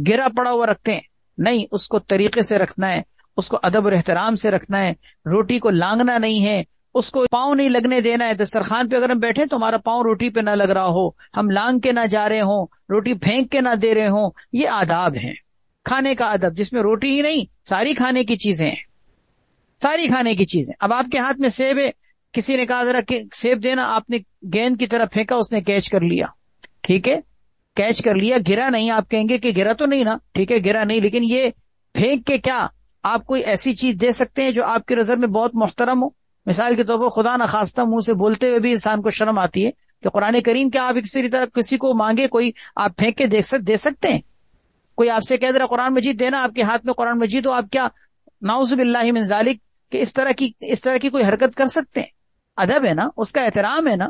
A: گرا پڑا ہوا رکھتے ہیں، نہیں، اس کو طریقے سے رکھنا ہے، اس کو ادب اور احترام سے رکھنا ہے۔ روٹی کو لانگنا نہیں ہے، اس کو پاؤں نہیں لگنے دینا ہے۔ دسترخوان پہ اگر ہم بیٹھے تو ہمارا پاؤں روٹی پہ نہ لگ رہا ہو، ہم لانگ کے نہ جا رہے ہوں، روٹی پھینک کے نہ دے رہے ہوں۔ یہ آداب ہیں کھانے کا ادب، جس میں روٹی ہی نہیں ساری کھانے کی چیزیں ہیں، ساری کھانے کی چیزیں۔ اب آپ کے ہاتھ میں سیب ہے، کسی نے کہا ذرا سیب دینا، آپ نے گیند کی طرح پھینکا، اس نے کیچ کر لیا، ٹھیک ہے، کیچ کر لیا، گرا نہیں۔ آپ کہیں گے کہ گرا تو نہیں نا، ٹھیک ہے گرا نہیں، لیکن یہ پھینک کے کیا آپ کوئی ایسی چیز دے سکتے ہیں جو آپ کی نظر میں بہت محترم ہو؟ مثال کے طور پر خدا نخواستہ منہ سے بولتے ہوئے بھی انسان کو شرم آتی ہے کہ قرآن کریم کیا آپ اسی طرح کسی کو مانگے کوئی آپ پھینک کے دے سکتے ہیں؟ کوئی آپ سے کہہ دے رہا قرآن مجید دینا، آپ کے ہاتھ میں قرآن مجید ہو، آپ کیا نعوذ باللہ من ذالک کہ اس طرح کی کوئی حرکت کر سکتے ہیں؟ ادب ہے نا، اس کا احترام ہے نا۔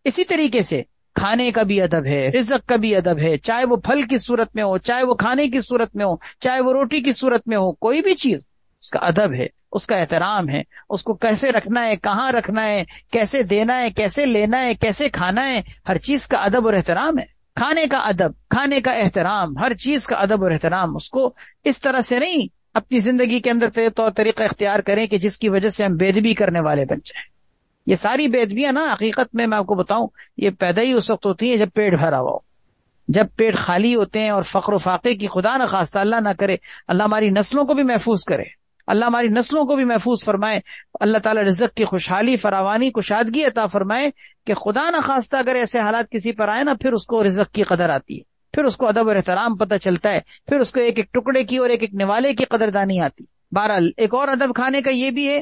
A: اسی طریقے سے کھانے کا بھی ادب ہے، رزق کا بھی ادب ہے، چاہے وہ پھل کی صورت میں ہو، چاہے وہ کھانے کی صورت میں ہو، چاہے وہ روٹی کی صورت میں ہو، کوئی بھی چیز اس کا ادب ہے، اس کا احترام ہے، اس کو کیسے رکھنا ہے، کہاں رکھنا ہے، کیسے دینا ہے، کیسے لینا ہے، کیسے کھانا ہے، ہر چیز کا ادب اور احترام ہے۔ کھانے کا ادب، کھانے کا احترام، ہر چیز کا ادب اور احترام، اس کو اس طرح سے نہیں اپنی زندگی کے اندر طور طریقہ اختیار کریں کہ جس کی وجہ سے ہم بے ادبی کرنے والے بن جائیں۔ یہ ساری بے ادبیاں نا حقیقت میں آپ کو بتاؤں یہ پیدا ہی اس وقت ہوتی ہیں جب پیٹ بھرا ہوا ہو، جب پیٹ خالی ہوتے ہیں، اور فقر و فاقے کی خدا نہ خواستہ اللہ نہ کرے، اللہ ہماری نسلوں کو بھی محفوظ کرے، اللہ ہماری نسلوں کو بھی محفوظ فرمائے، اللہ تعالیٰ رزق کی خوشحالی، فراوانی، کشادگی عطا فرمائے کہ خدا نہ خواستہ اگر ایسے حالات کسی پر آئے نا، پھر اس کو رزق کی قدر آتی ہے، پھر اس کو ادب اور احترام پتہ چلتا ہے، پھر اس کو ایک ایک ٹکڑے کی اور ایک ایک نوالے کی قدردانی آتی۔ بہرحال ایک اور ادب کھانے کا یہ بھی ہے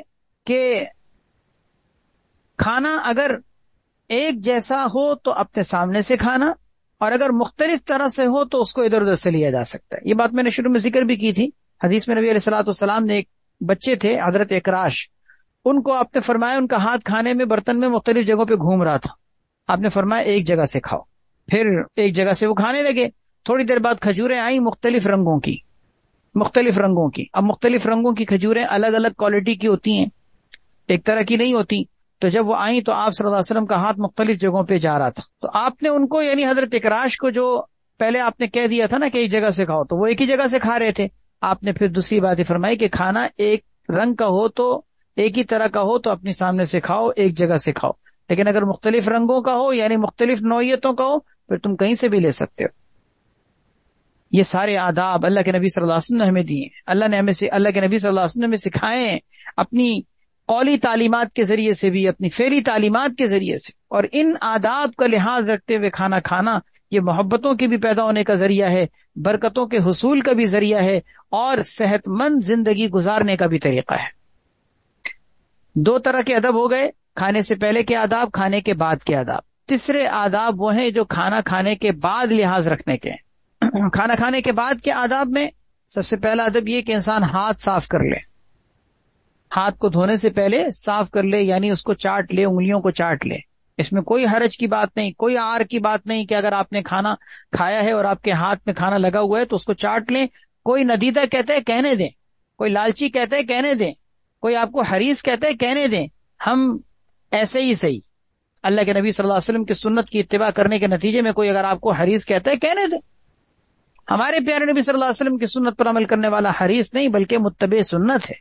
A: کہ کھانا اگر ایک جیسا ہو تو اپنے سامنے سے کھانا، اور اگر مختلف طرح سے ہو تو اس کو ادھر ادھر سے لیا جا سکتا ہے۔ یہ بات میں نے شروع میں ذکر بھی کی تھی، حدیث میں نبی علیہ الصلوۃ والسلام نے ایک بچے تھے حضرت اکراش، ان کو آپ نے فرمایا ان کا ہاتھ کھانے میں برتن میں مختلف جگہوں پہ گھوم رہا تھا، آپ نے فرمایا ایک جگہ سے کھاؤ، پھر ایک جگہ سے وہ کھانے لگے، تھوڑی دیر بعد کھجوریں آئیں مختلف رنگوں کی، اب مختلف رنگوں کی کھجوریں الگ الگ کوالٹی کی ہوتی ہیں، ایک طرح کی نہیں ہوتی، تو جب وہ آئیں تو آپ صلی اللہ علیہ وسلم کا ہاتھ مختلف جگہوں پہ جا رہا تھا، تو آپ نے ان کو یعنی حضرت اکراش کو جو پہلے آپ نے کہہ دیا تھا نا کہ ایک جگہ سے کھاؤ، تو وہ ایک ہی جگہ سے کھا رہے تھے، آپ نے پھر دوسری بات یہ فرمائی کہ کھانا ایک رنگ کا ہو تو ایک ہی طرح کا ہو تو اپنے سامنے سے کھاؤ، ایک جگہ سے کھاؤ، لیکن اگر مختلف رنگوں کا ہو یعنی مختلف نوعیتوں کا ہو پھر تم کہیں سے بھی لے سکتے ہو۔ یہ سارے آداب اللہ کے نبی صلی اللہ علیہ وسلم نے ہمیں دیے، اللہ کے نبی صلی اللہ علیہ وسلم نے ہمیں سکھائے ہیں، اپنی قولی تعلیمات کے ذریعے سے بھی، اپنی فعلی تعلیمات کے ذریعے سے، اور ان آداب کا لحاظ رکھتے ہوئے کھانا کھانا یہ محبتوں کے بھی پیدا ہونے کا ذریعہ ہے، برکتوں کے حصول کا بھی ذریعہ ہے، اور صحت مند زندگی گزارنے کا بھی طریقہ ہے۔ دو طرح کے ادب ہو گئے، کھانے سے پہلے کے آداب، کھانے کے بعد کے آداب۔ تیسرے آداب وہ ہیں جو کھانا کھانے کے بعد لحاظ رکھنے کے ہیں۔ کھانا کھانے کے بعد کے آداب میں سب سے پہلا ادب یہ کہ انسان ہاتھ صاف کر لے، ہاتھ کو دھونے سے پہلے صاف کر لے، یعنی اس کو چاٹ لے، انگلیوں کو چاٹ لے۔ اس میں کوئی حرج کی بات نہیں، کوئی عار کی بات نہیں کہ اگر آپ نے کھانا کھایا ہے اور آپ کے ہاتھ میں کھانا لگا ہوا ہے تو اس کو چاٹ لیں۔ کوئی ندیدہ کہتا ہے کہنے دیں، کوئی لالچی کہتا ہے کہنے دیں، کوئی آپ کو حریص کہتا ہے کہنے دیں، ہم ایسے ہی صحیح۔ اللہ کے نبی صلی اللہ علیہ وسلم کی سنت کی اتباع کرنے کے نتیجے میں کوئی اگر آپ کو حریص کہتا ہے کہنے دیں۔ ہمارے پیارے نبی صلی اللہ علیہ وسلم کی سنت پر عمل کرنے والا حریص نہیں بلکہ متبع سنت ہے،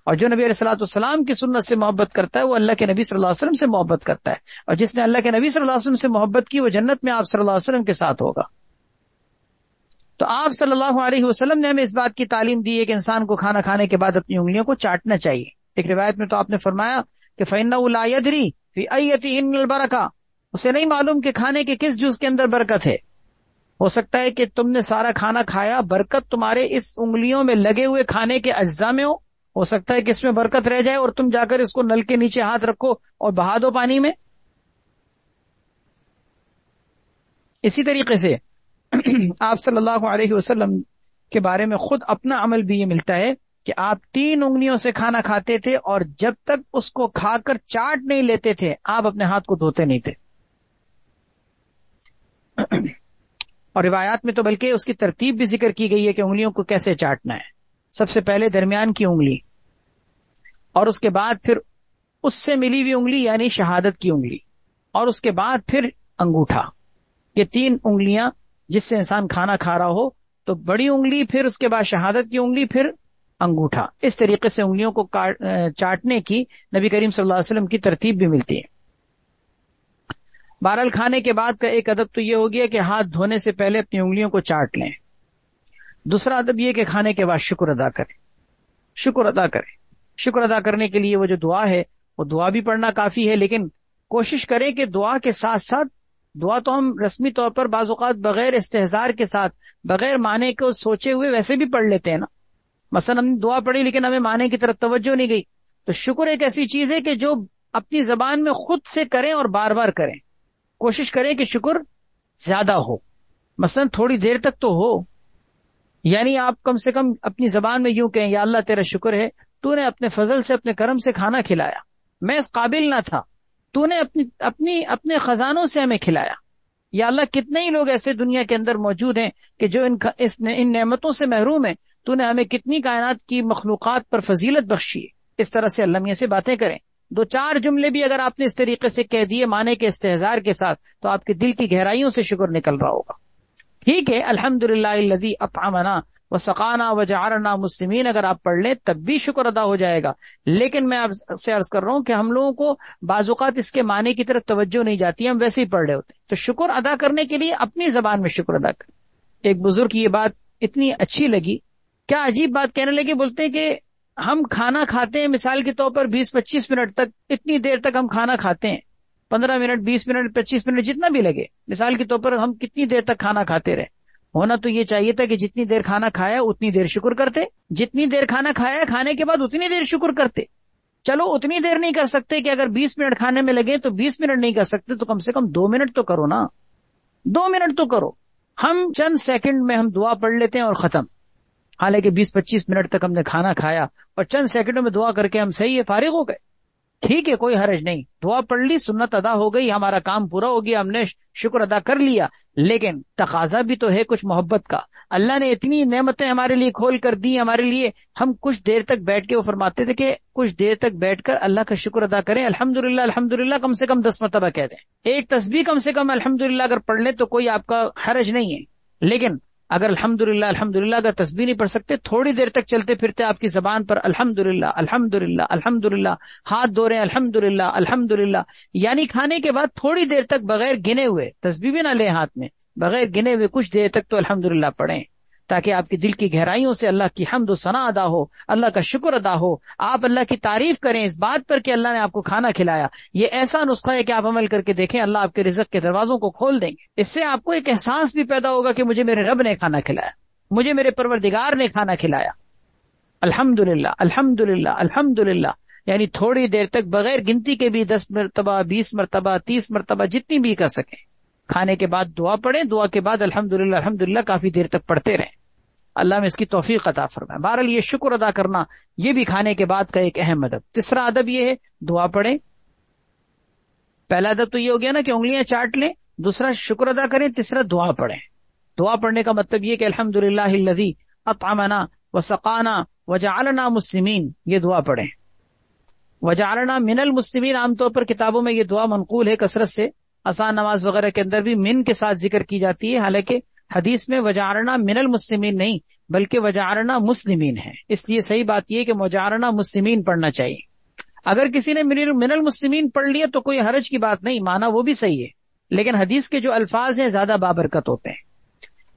A: اور جو نبی علیہ الصلوۃ والسلام کی سنت سے محبت کرتا ہے وہ اللہ کے نبی صلی اللہ علیہ وسلم سے محبت کرتا ہے، اور جس نے اللہ کے نبی صلی اللہ علیہ وسلم سے محبت کی وہ جنت میں آپ صلی اللہ علیہ وسلم کے ساتھ ہوگا۔ تو آپ صلی اللہ علیہ وسلم نے ہمیں اس بات کی تعلیم دی ہے کہ انسان کو کھانا کھانے کے بعد اپنی انگلیوں کو چاٹنا چاہیے۔ ایک روایت میں تو آپ نے فرمایا کہ فَإِنَّهُ لَا يَدْرِي فِي أَيَّتِهِنَّ الْبَرَكَةُ، اسے نہیں معلوم کہ کھانے کے کس جز کے اندر برکت ہے۔ ہو سکتا ہے کہ تم نے سارا کھانا کھایا، برکت تمہارے اس انگلیوں میں لگے ہوئے کھانے کے اجزاء میں ہو سکتا ہے کہ اس میں برکت رہ جائے اور تم جا کر اس کو نل کے نیچے ہاتھ رکھو اور بہا دو پانی میں، اسی طریقے سے آپ صلی اللہ علیہ وسلم کے بارے میں خود اپنا عمل بھی یہ ملتا ہے کہ آپ 3 انگلیوں سے کھانا کھاتے تھے اور جب تک اس کو کھا کر چاٹ نہیں لیتے تھے آپ اپنے ہاتھ کو دھوتے نہیں تھے. اور روایات میں تو بلکہ اس کی ترتیب بھی ذکر کی گئی ہے کہ انگلیوں کو کیسے چاٹنا ہے. سب سے پہلے درمیان کی انگلی، اور اس کے بعد پھر اس سے ملی ہوئی انگلی یعنی شہادت کی انگلی، اور اس کے بعد پھر انگوٹھا. یہ 3 انگلیاں جس سے انسان کھانا کھا رہا ہو، تو بڑی انگلی، پھر اس کے بعد شہادت کی انگلی، پھر انگوٹھا. اس طریقے سے انگلیوں کو چاٹنے کی نبی کریم صلی اللہ علیہ وسلم کی ترتیب بھی ملتی ہے. بہرحال کھانے کے بعد کا ایک ادب تو یہ ہو گیا کہ ہاتھ دھونے سے پہلے اپنی انگلیوں کو چاٹ لیں. دوسرا ادب یہ کہ کھانے کے بعد شکر ادا کریں. شکر ادا کریں. شکر ادا کرنے کے لیے وہ جو دعا ہے وہ دعا بھی پڑھنا کافی ہے، لیکن کوشش کریں کہ دعا کے ساتھ ساتھ، دعا تو ہم رسمی طور پر بعض اوقات بغیر استحضار کے ساتھ، بغیر معنی کو سوچے ہوئے ویسے بھی پڑھ لیتے ہیں نا. مثلا ہم نے دعا پڑھی لیکن ہمیں معنی کی طرف توجہ نہیں گئی. تو شکر ایک ایسی چیز ہے کہ جو اپنی زبان میں خود سے کریں اور بار بار کریں. کوشش کریں کہ شکر زیادہ ہو، مثلا تھوڑی دیر تک تو ہو. یعنی آپ کم سے کم اپنی زبان میں یوں کہیں، یا اللہ تیرا شکر ہے، تو نے اپنے فضل سے، اپنے کرم سے کھانا کھلایا، میں اس قابل نہ تھا، تو نے اپنے خزانوں سے ہمیں کھلایا. یا اللہ کتنے ہی لوگ ایسے دنیا کے اندر موجود ہیں کہ جو ان نعمتوں سے محروم ہیں، تو نے ہمیں کتنی کائنات کی مخلوقات پر فضیلت بخشی ہے. اس طرح سے اللہ میاں سے باتیں کریں. 2-4 جملے بھی اگر آپ نے اس طریقے سے کہہ دیے معنی کے استحضار کے ساتھ، تو آپ کے دل کی گہرائیوں سے شکر نکل رہا ہوگا. ٹھیک ہے، الحمدللہ الذی اطعمنا وسقانا وجعلنا مسلمین اگر آپ پڑھ لیں تب بھی شکر ادا ہو جائے گا. لیکن میں آپ سے عرض کر رہا ہوں کہ ہم لوگوں کو بعض اوقات اس کے معنی کی طرف توجہ نہیں جاتی، ہم ویسے ہی پڑھ رہے ہوتے ہیں. تو شکر ادا کرنے کے لیے اپنی زبان میں شکر ادا کریں. ایک بزرگ کی یہ بات اتنی اچھی لگی، کیا عجیب بات کہنے لگے. بولتے ہیں کہ ہم کھانا کھاتے ہیں، مثال کے طور پر 20-25 منٹ تک، اتنی دیر تک ہم کھانا کھاتے ہیں، 15 منٹ 20 منٹ 25 منٹ جتنا بھی لگے، مثال کے طور پر ہم کتنی دیر تک کھانا کھاتے رہے. ہونا تو یہ چاہیے تھا کہ جتنی دیر کھانا کھایا اتنی دیر شکر کرتے، جتنی دیر کھانا کھایا کھانے کے بعد اتنی دیر شکر کرتے. چلو اتنی دیر نہیں کر سکتے کہ اگر 20 منٹ کھانے میں لگے تو 20 منٹ نہیں کر سکتے، تو کم سے کم 2 منٹ تو کرو نا، 2 منٹ تو کرو. ہم چند سیکنڈ میں ہم دعا پڑھ لیتے ہیں اور ختم. حالانکہ 20-25 منٹ تک ہم نے کھانا کھایا اور چند سیکنڈوں میں دعا کر کے ہم صحیح ہے، فارغ ہو گئے. ٹھیک ہے، کوئی حرج نہیں، دعا پڑھ لی، سنت ادا ہو گئی، ہمارا کام پورا ہو گیا، ہم نے شکر ادا کر لیا. لیکن تقاضا بھی تو ہے کچھ محبت کا. اللہ نے اتنی نعمتیں ہمارے لیے کھول کر دی ہمارے لیے، ہم کچھ دیر تک بیٹھ کے، وہ فرماتے تھے کہ کچھ دیر تک بیٹھ کر اللہ کا شکر ادا کریں. الحمدللہ الحمدللہ کم سے کم 10 مرتبہ کہہ دیں. ایک تسبیح کم سے کم الحمدللہ اگر پڑھ لیں تو کوئی آپ کا حرج نہیں ہے. لیکن اگر الحمدللہ الحمدللہ اگر تسبیح نہیں پڑھ سکتے، تھوڑی دیر تک چلتے پھرتے آپ کی زبان پر الحمدللہ الحمدللہ الحمدللہ، ہاتھ دھو رہے ہیں الحمدللہ الحمدللہ، یعنی کھانے کے بعد تھوڑی دیر تک بغیر گنے ہوئے، تسبیح بھی نہ لیں ہاتھ میں، بغیر گنے ہوئے کچھ دیر تک تو الحمدللہ پڑھیں، تاکہ آپ کی دل کی گہرائیوں سے اللہ کی حمد و ثنا ادا ہو، اللہ کا شکر ادا ہو، آپ اللہ کی تعریف کریں اس بات پر کہ اللہ نے آپ کو کھانا کھلایا. یہ ایسا نسخہ ہے کہ آپ عمل کر کے دیکھیں، اللہ آپ کے رزق کے دروازوں کو کھول دیں گے. اس سے آپ کو ایک احساس بھی پیدا ہوگا کہ مجھے میرے رب نے کھانا کھلایا، مجھے میرے پروردگار نے کھانا کھلایا. الحمدللہ الحمدللہ الحمدللہ، یعنی تھوڑی دیر تک بغیر گنتی کے بھی 10 مرتبہ 20 مرتبہ 30 مرتبہ جتنی بھی کر سکیں. کھانے کے بعد دعا پڑھیں، دعا کے بعد الحمدللہ الحمدللہ کافی دیر تک پڑھتے رہیں. اللہ میں اس کی توفیق عطا فرمائے. بہرحال یہ شکر ادا کرنا یہ بھی کھانے کے بعد کا ایک اہم ادب. تیسرا ادب یہ ہے دعا پڑھیں. پہلا ادب تو یہ ہو گیا نا کہ انگلیاں چاٹ لیں، دوسرا شکر ادا کریں، تیسرا دعا پڑھیں. دعا پڑھنے کا مطلب یہ کہ الحمدللہ الذی اطعمنا وسقانا وجعلنا مسلمین، یہ دعا پڑھیں. وجعلنا من المسلمین، عام طور پر کتابوں میں یہ دعا منقول ہے کثرت سے، آسان نماز وغیرہ کے اندر بھی من کے ساتھ ذکر کی جاتی ہے، حالانکہ حدیث میں وجعلنا من المسلمین نہیں بلکہ وجعلنا مسلمین ہے. اس لیے صحیح بات یہ کہ وجعلنا مسلمین پڑھنا چاہیے. اگر کسی نے من المسلمین پڑھ لیا تو کوئی حرج کی بات نہیں، معنی وہ بھی صحیح ہے، لیکن حدیث کے جو الفاظ ہیں زیادہ بابرکت ہوتے ہیں.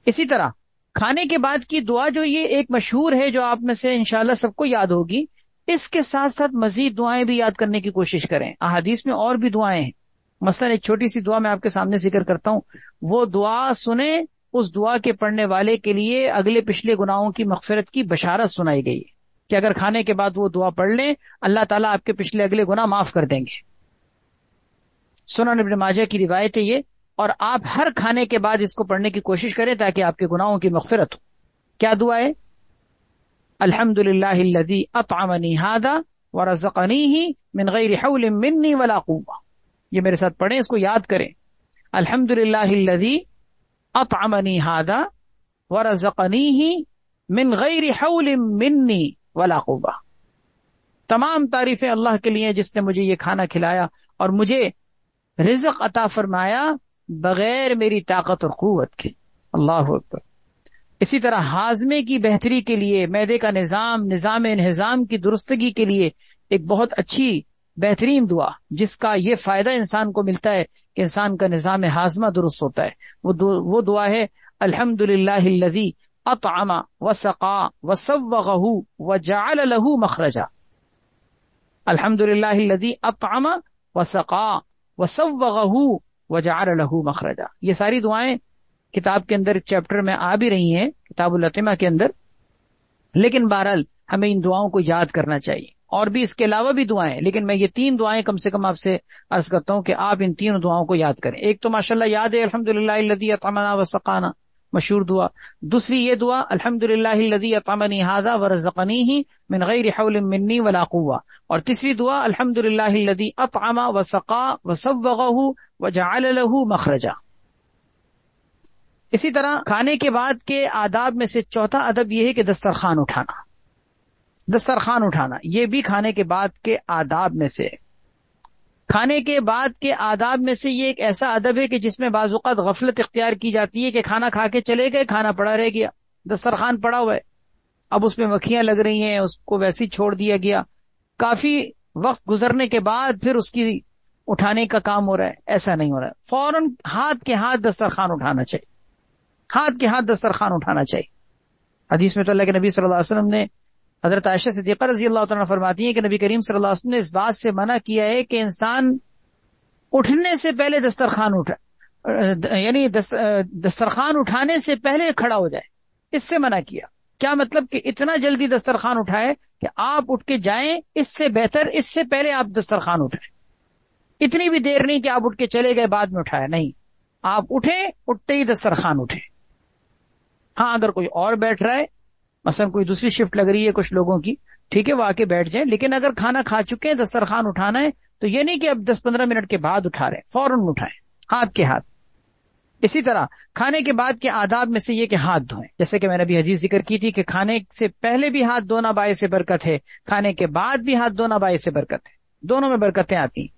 A: اسی طرح کھانے کے بعد کی دعا جو یہ ایک مشہور ہے، جو آپ میں سے انشاءاللہ سب کو یاد ہوگی، اس کے ساتھ ساتھ مزید دعائیں بھی یاد کرنے کی کوشش کریں. احادیث میں اور بھی دعائیں ہیں. مثلا ایک چھوٹی سی دعا میں آپ کے سامنے ذکر کرتا ہوں، وہ دعا سنیں، اس دعا کے پڑھنے والے کے لیے اگلے پچھلے گناہوں کی مغفرت کی بشارت سنائی گئی ہے کہ اگر کھانے کے بعد وہ دعا پڑھ لیں اللہ تعالیٰ آپ کے پچھلے اگلے گناہ معاف کر دیں گے. سنن ابن ماجہ کی روایت ہے یہ اور آپ ہر کھانے کے بعد اس کو پڑھنے کی کوشش کریں تاکہ آپ کے گناہوں کی مغفرت ہو. کیا دعا ہے؟ الحمد للہ الذی اطعمنی ھذا ورزقنیہ من غیر حول منی ولا قوہ. یہ میرے ساتھ پڑھیں، اس کو یاد کریں. الحمد للہ الذی اطعمنی ھذا ورزقنیہ من غیر حول منی ولا قوہ. تمام تعریفیں اللہ کے لیے جس نے مجھے یہ کھانا کھلایا اور مجھے رزق عطا فرمایا بغیر میری طاقت اور قوت کے. اللہ اکبر. اسی طرح ہاضمے کی بہتری کے لیے، معدے کا نظام انہضام کی درستگی کے لیے ایک بہت اچھی بہترین دعا جس کا یہ فائدہ انسان کو ملتا ہے کہ انسان کا نظام ہاضمہ درست ہوتا ہے، وہ دعا ہے الحمد للہ الذی اطعم وسقا وسوغہ وجعل له مخرجا. الحمد للہ الذی اطعم وسقا وسوغہ وجعل له مخرجا. یہ ساری دعائیں کتاب کے اندر چیپٹر میں آ بھی رہی ہیں، کتاب الاطعمہ کے اندر، لیکن بہرحال ہمیں ان دعاؤں کو یاد کرنا چاہیے. اور بھی اس کے علاوہ بھی دعائیں، لیکن میں یہ 3 دعائیں کم سے کم آپ سے عرض کرتا ہوں کہ آپ ان 3 دعاؤں کو یاد کریں. ایک تو ماشاءاللہ یاد ہے الحمدللہ الذی اطعمنا وسقانا، مشہور دعا. دوسری یہ دعا الحمدللہ الذی اطعمنی ھذا ورزقنیہ من غیر حول منی ولا قوہ. اور تیسری دعا الحمدللہ الذی اطعم وسقا وسوغہ وجعل له مخرجا. اسی طرح کھانے کے بعد کے آداب میں سے چوتھا ادب یہ ہے کہ دسترخوان اٹھانا. دسترخوان اٹھانا یہ بھی کھانے کے بعد کے آداب میں سے. کھانے کے بعد کے آداب میں سے یہ ایک ایسا ادب ہے کہ جس میں بعض اوقات غفلت اختیار کی جاتی ہے کہ کھانا کھا کے چلے گئے، کھانا پڑا رہ گیا، دسترخوان پڑا ہوا ہے، اب اس میں مکھیاں لگ رہی ہیں، اس کو ویسے ہی چھوڑ دیا گیا، کافی وقت گزرنے کے بعد پھر اس کی اٹھانے کا کام ہو رہا ہے. ایسا نہیں ہو رہا ہے. فوراً ہاتھ کے ہاتھ دسترخوان اٹھانا چاہیے، ہاتھ کے ہاتھ دسترخوان اٹھانا چاہیے. حدیث میں تو اللہ کے نبی صلی اللہ علیہ وسلم نے، حضرت عائشہ صدیقہ رضی اللہ تعالیٰ فرماتی ہیں کہ نبی کریم صلی اللہ علیہ وسلم نے اس بات سے منع کیا ہے کہ انسان اٹھنے سے پہلے دسترخوان یعنی دسترخوان اٹھانے سے پہلے کھڑا ہو جائے. اس سے منع کیا. کیا مطلب کہ اتنا جلدی دسترخوان اٹھائے کہ آپ اٹھ کے جائیں، اس سے بہتر اس سے پہلے آپ دسترخوان اٹھائیں. اتنی بھی دیر نہیں کہ آپ اٹھ کے چلے گئے بعد میں اٹھایا، نہیں، آپ اٹھیں، اٹھتے ہی دسترخوان اٹھیں. ہاں اگر کوئی اور بیٹھ رہا ہے، مثلا کوئی دوسری شفٹ لگ رہی ہے کچھ لوگوں کی، ٹھیک ہے وہ آ کے بیٹھ جائیں، لیکن اگر کھانا کھا چکے ہیں دسترخوان اٹھانا ہے تو یہ نہیں کہ اب 10-15 منٹ کے بعد اٹھا رہے ہیں، فوراً اٹھائیں ہاتھ کے ہاتھ. اسی طرح کھانے کے بعد کے آداب میں سے یہ کہ ہاتھ دھوئیں. جیسے کہ میں نے ابھی حدیث ذکر کی تھی کہ کھانے سے پہلے بھی ہاتھ دھونا باعث برکت ہے، کھانے کے بعد بھی ہاتھ دھونا باعث برکت ہے، دونوں میں برکتیں آتی ہیں.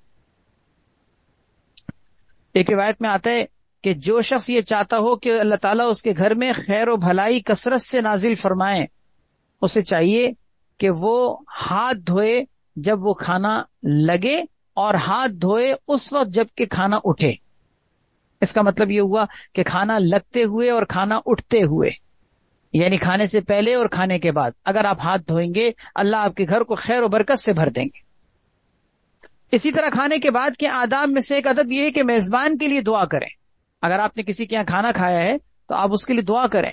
A: ایک روایت میں آتا ہے کہ جو شخص یہ چاہتا ہو کہ اللہ تعالیٰ اس کے گھر میں خیر و بھلائی کثرت سے نازل فرمائے، اسے چاہیے کہ وہ ہاتھ دھوئے جب وہ کھانا لگے اور ہاتھ دھوئے اس وقت جب کہ کھانا اٹھے. اس کا مطلب یہ ہوا کہ کھانا لگتے ہوئے اور کھانا اٹھتے ہوئے، یعنی کھانے سے پہلے اور کھانے کے بعد اگر آپ ہاتھ دھوئیں گے اللہ آپ کے گھر کو خیر و برکت سے بھر دیں گے. اسی طرح کھانے کے بعد کے آداب میں سے ایک ادب یہ ہے کہ میزبان کے لیے دعا کریں. اگر آپ نے کسی کے یہاں کھانا کھایا ہے تو آپ اس کے لیے دعا کریں.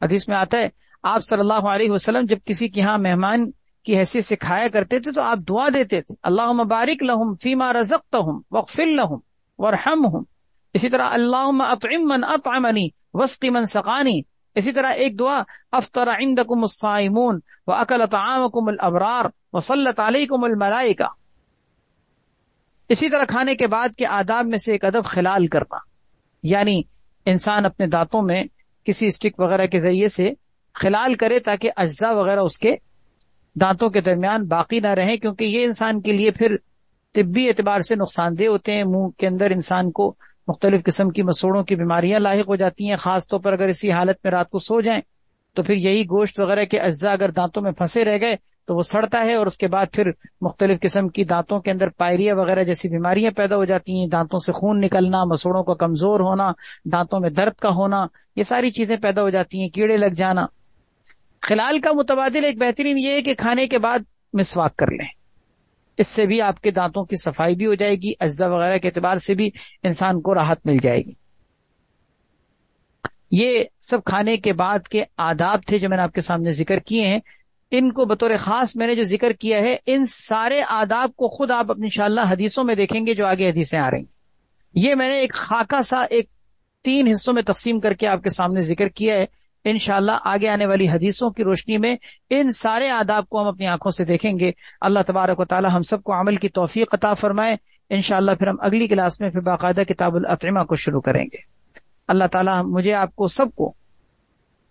A: حدیث میں آتا ہے آپ صلی اللہ علیہ وسلم جب کسی کے یہاں مہمان کی حیثیت سے کھایا کرتے تھے تو آپ دعا دیتے تھے، اللہم بارک لہم فیما رزقتہم واغفر لہم وارحمہم. اسی طرح اللہم اطعم من اطعمنی واسق من سقانی. اسی طرح ایک دعا افطر عندکم الصائمون واکل طعامکم الابرار وصلت علیکم الملائکہ. اسی طرح کھانے کے بعد کے آداب میں سے ایک ادب خلال کرنا، یعنی انسان اپنے دانتوں میں کسی اسٹک وغیرہ کے ذریعے سے خلال کرے تاکہ اجزاء وغیرہ اس کے دانتوں کے درمیان باقی نہ رہیں، کیونکہ یہ انسان کے لیے پھر طبی اعتبار سے نقصان دہ ہوتے ہیں. منہ کے اندر انسان کو مختلف قسم کی مسوڑوں کی بیماریاں لاحق ہو جاتی ہیں، خاص طور پر اگر اسی حالت میں رات کو سو جائیں تو پھر یہی گوشت وغیرہ کے اجزاء اگر دانتوں میں پھنسے رہ گئے تو وہ سڑتا ہے اور اس کے بعد پھر مختلف قسم کی دانتوں کے اندر پائریا وغیرہ جیسی بیماریاں پیدا ہو جاتی ہیں، دانتوں سے خون نکلنا، مسوڑوں کا کمزور ہونا، دانتوں میں درد کا ہونا، یہ ساری چیزیں پیدا ہو جاتی ہیں، کیڑے لگ جانا. خلال کا متبادل ایک بہترین یہ ہے کہ کھانے کے بعد مسواک کر لیں. اس سے بھی آپ کے دانتوں کی صفائی بھی ہو جائے گی، اجزاء وغیرہ کے اعتبار سے بھی انسان کو راحت مل جائے گی. یہ سب کھانے کے بعد کے آداب تھے جو میں نے آپ کے سامنے ذکر کیے ہیں. ان کو بطور خاص میں نے جو ذکر کیا ہے، ان سارے آداب کو خود آپ انشاءاللہ حدیثوں میں دیکھیں گے جو آگے حدیثیں آ رہی ہیں. یہ میں نے ایک خاکہ سا ایک 3 حصوں میں تقسیم کر کے آپ کے سامنے ذکر کیا ہے. انشاءاللہ آگے آنے والی حدیثوں کی روشنی میں ان سارے آداب کو ہم اپنی آنکھوں سے دیکھیں گے. اللہ تبارک و تعالی ہم سب کو عمل کی توفیق عطا فرمائے. انشاءاللہ پھر ہم اگلی کلاس میں پھر باقاعدہ کتاب الاطعمہ کو شروع کریں گے. اللہ تعالی مجھے آپ کو سب کو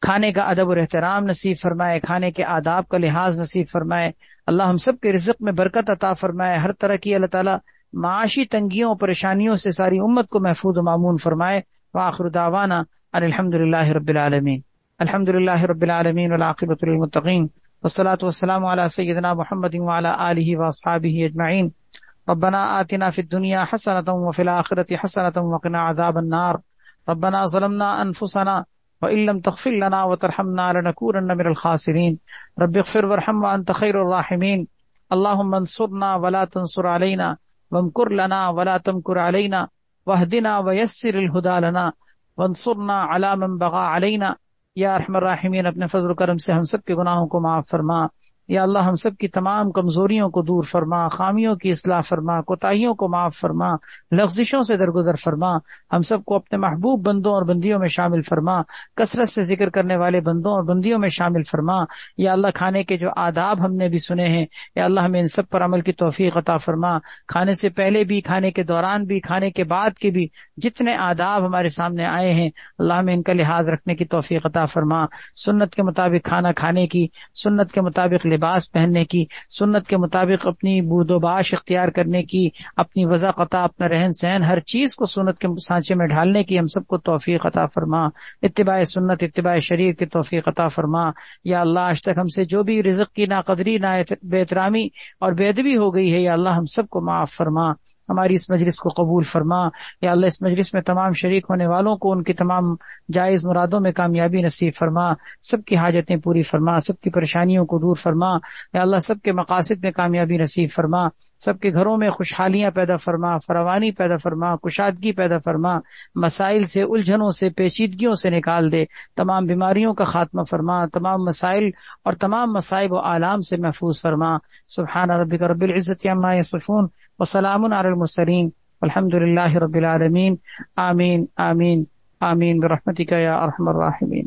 A: کھانے کا ادب اور احترام نصیب فرمائے، کھانے کے آداب کا لحاظ نصیب فرمائے. اللہ ہم سب کے رزق میں برکت عطا فرمائے. ہر طرح کی اللہ تعالی معاشی تنگیوں پریشانیوں سے ساری امت کو محفوظ و مامون فرمائے. وآخر دعوانا ان الحمد للہ رب العالمین. الحمد للہ رب العالمین والعاقبۃ للمتقین والصلاة والسلام علی سیدنا محمد وعلی آلہ واصحابہ اجمعین. ربنا آتنا فی الدنیا حسنۃ وفی الآخرۃ حسنۃ وقنا عذاب النار. ربنا ظلمنا انفسنا وإن لم تغفر لنا وترحمنا لنكونن من الخاسرین. رب اغفر وارحم وانت خیر الراحمین. اللهم انصرنا ولا تنصر علينا وامكر لنا ولا تمكر علينا واهدنا ويسر الهدى لنا وانصرنا على من بغى علينا. یا ارحم الراحمین اپنے فضل و کرم سے ہم سب کے گناہوں کو معاف فرما. یا اللہ ہم سب کی تمام کمزوریوں کو دور فرما، خامیوں کی اصلاح فرما، کوتاہیوں کو معاف فرما، لغزشوں سے درگزر فرما. ہم سب کو اپنے محبوب بندوں اور بندیوں میں شامل فرما، کثرت سے ذکر کرنے والے بندوں اور بندیوں میں شامل فرما. یا اللہ کھانے کے جو آداب ہم نے بھی سنے ہیں، یا اللہ ہمیں ان سب پر عمل کی توفیق عطا فرما. کھانے سے پہلے بھی، کھانے کے دوران بھی، کھانے کے بعد کے بھی جتنے آداب ہمارے سامنے آئے ہیں، اللہ ہمیں ان کا لحاظ رکھنے کی توفیق عطا فرما. سنت کے مطابق کھانا کھانے کی، سنت کے مطابق لباس پہننے کی، سنت کے مطابق اپنی بود و باش اختیار کرنے کی، اپنی وضع قطع، اپنا رہن سہن، ہر چیز کو سنت کے سانچے میں ڈھالنے کی ہم سب کو توفیق عطا فرما. اتباع سنت، اتباع شریعت کی توفیق عطا فرما. یا اللہ آج تک ہم سے جو بھی رزق کی ناقدری، بے احترامی اور بے ادبی ہو گئی ہے، یا اللہ ہم سب کو معاف فرما. ہماری اس مجلس کو قبول فرما. یا اللہ اس مجلس میں تمام شریک ہونے والوں کو ان کی تمام جائز مرادوں میں کامیابی نصیب فرما. سب کی حاجتیں پوری فرما، سب کی پریشانیوں کو دور فرما. یا اللہ سب کے مقاصد میں کامیابی نصیب فرما. سب کے گھروں میں خوشحالیاں پیدا فرما، فراوانی پیدا فرما، کشادگی پیدا فرما. مسائل سے، الجھنوں سے، پیچیدگیوں سے نکال دے. تمام بیماریوں کا خاتمہ فرما. تمام مسائل اور تمام مصائب و آلام سے محفوظ فرما. سبحان ربک رب العزت عما یصفون وسلام علی المرسلین والحمد للہ رب العالمین. آمین آمین آمین برحمتک یا ارحم الراحمین.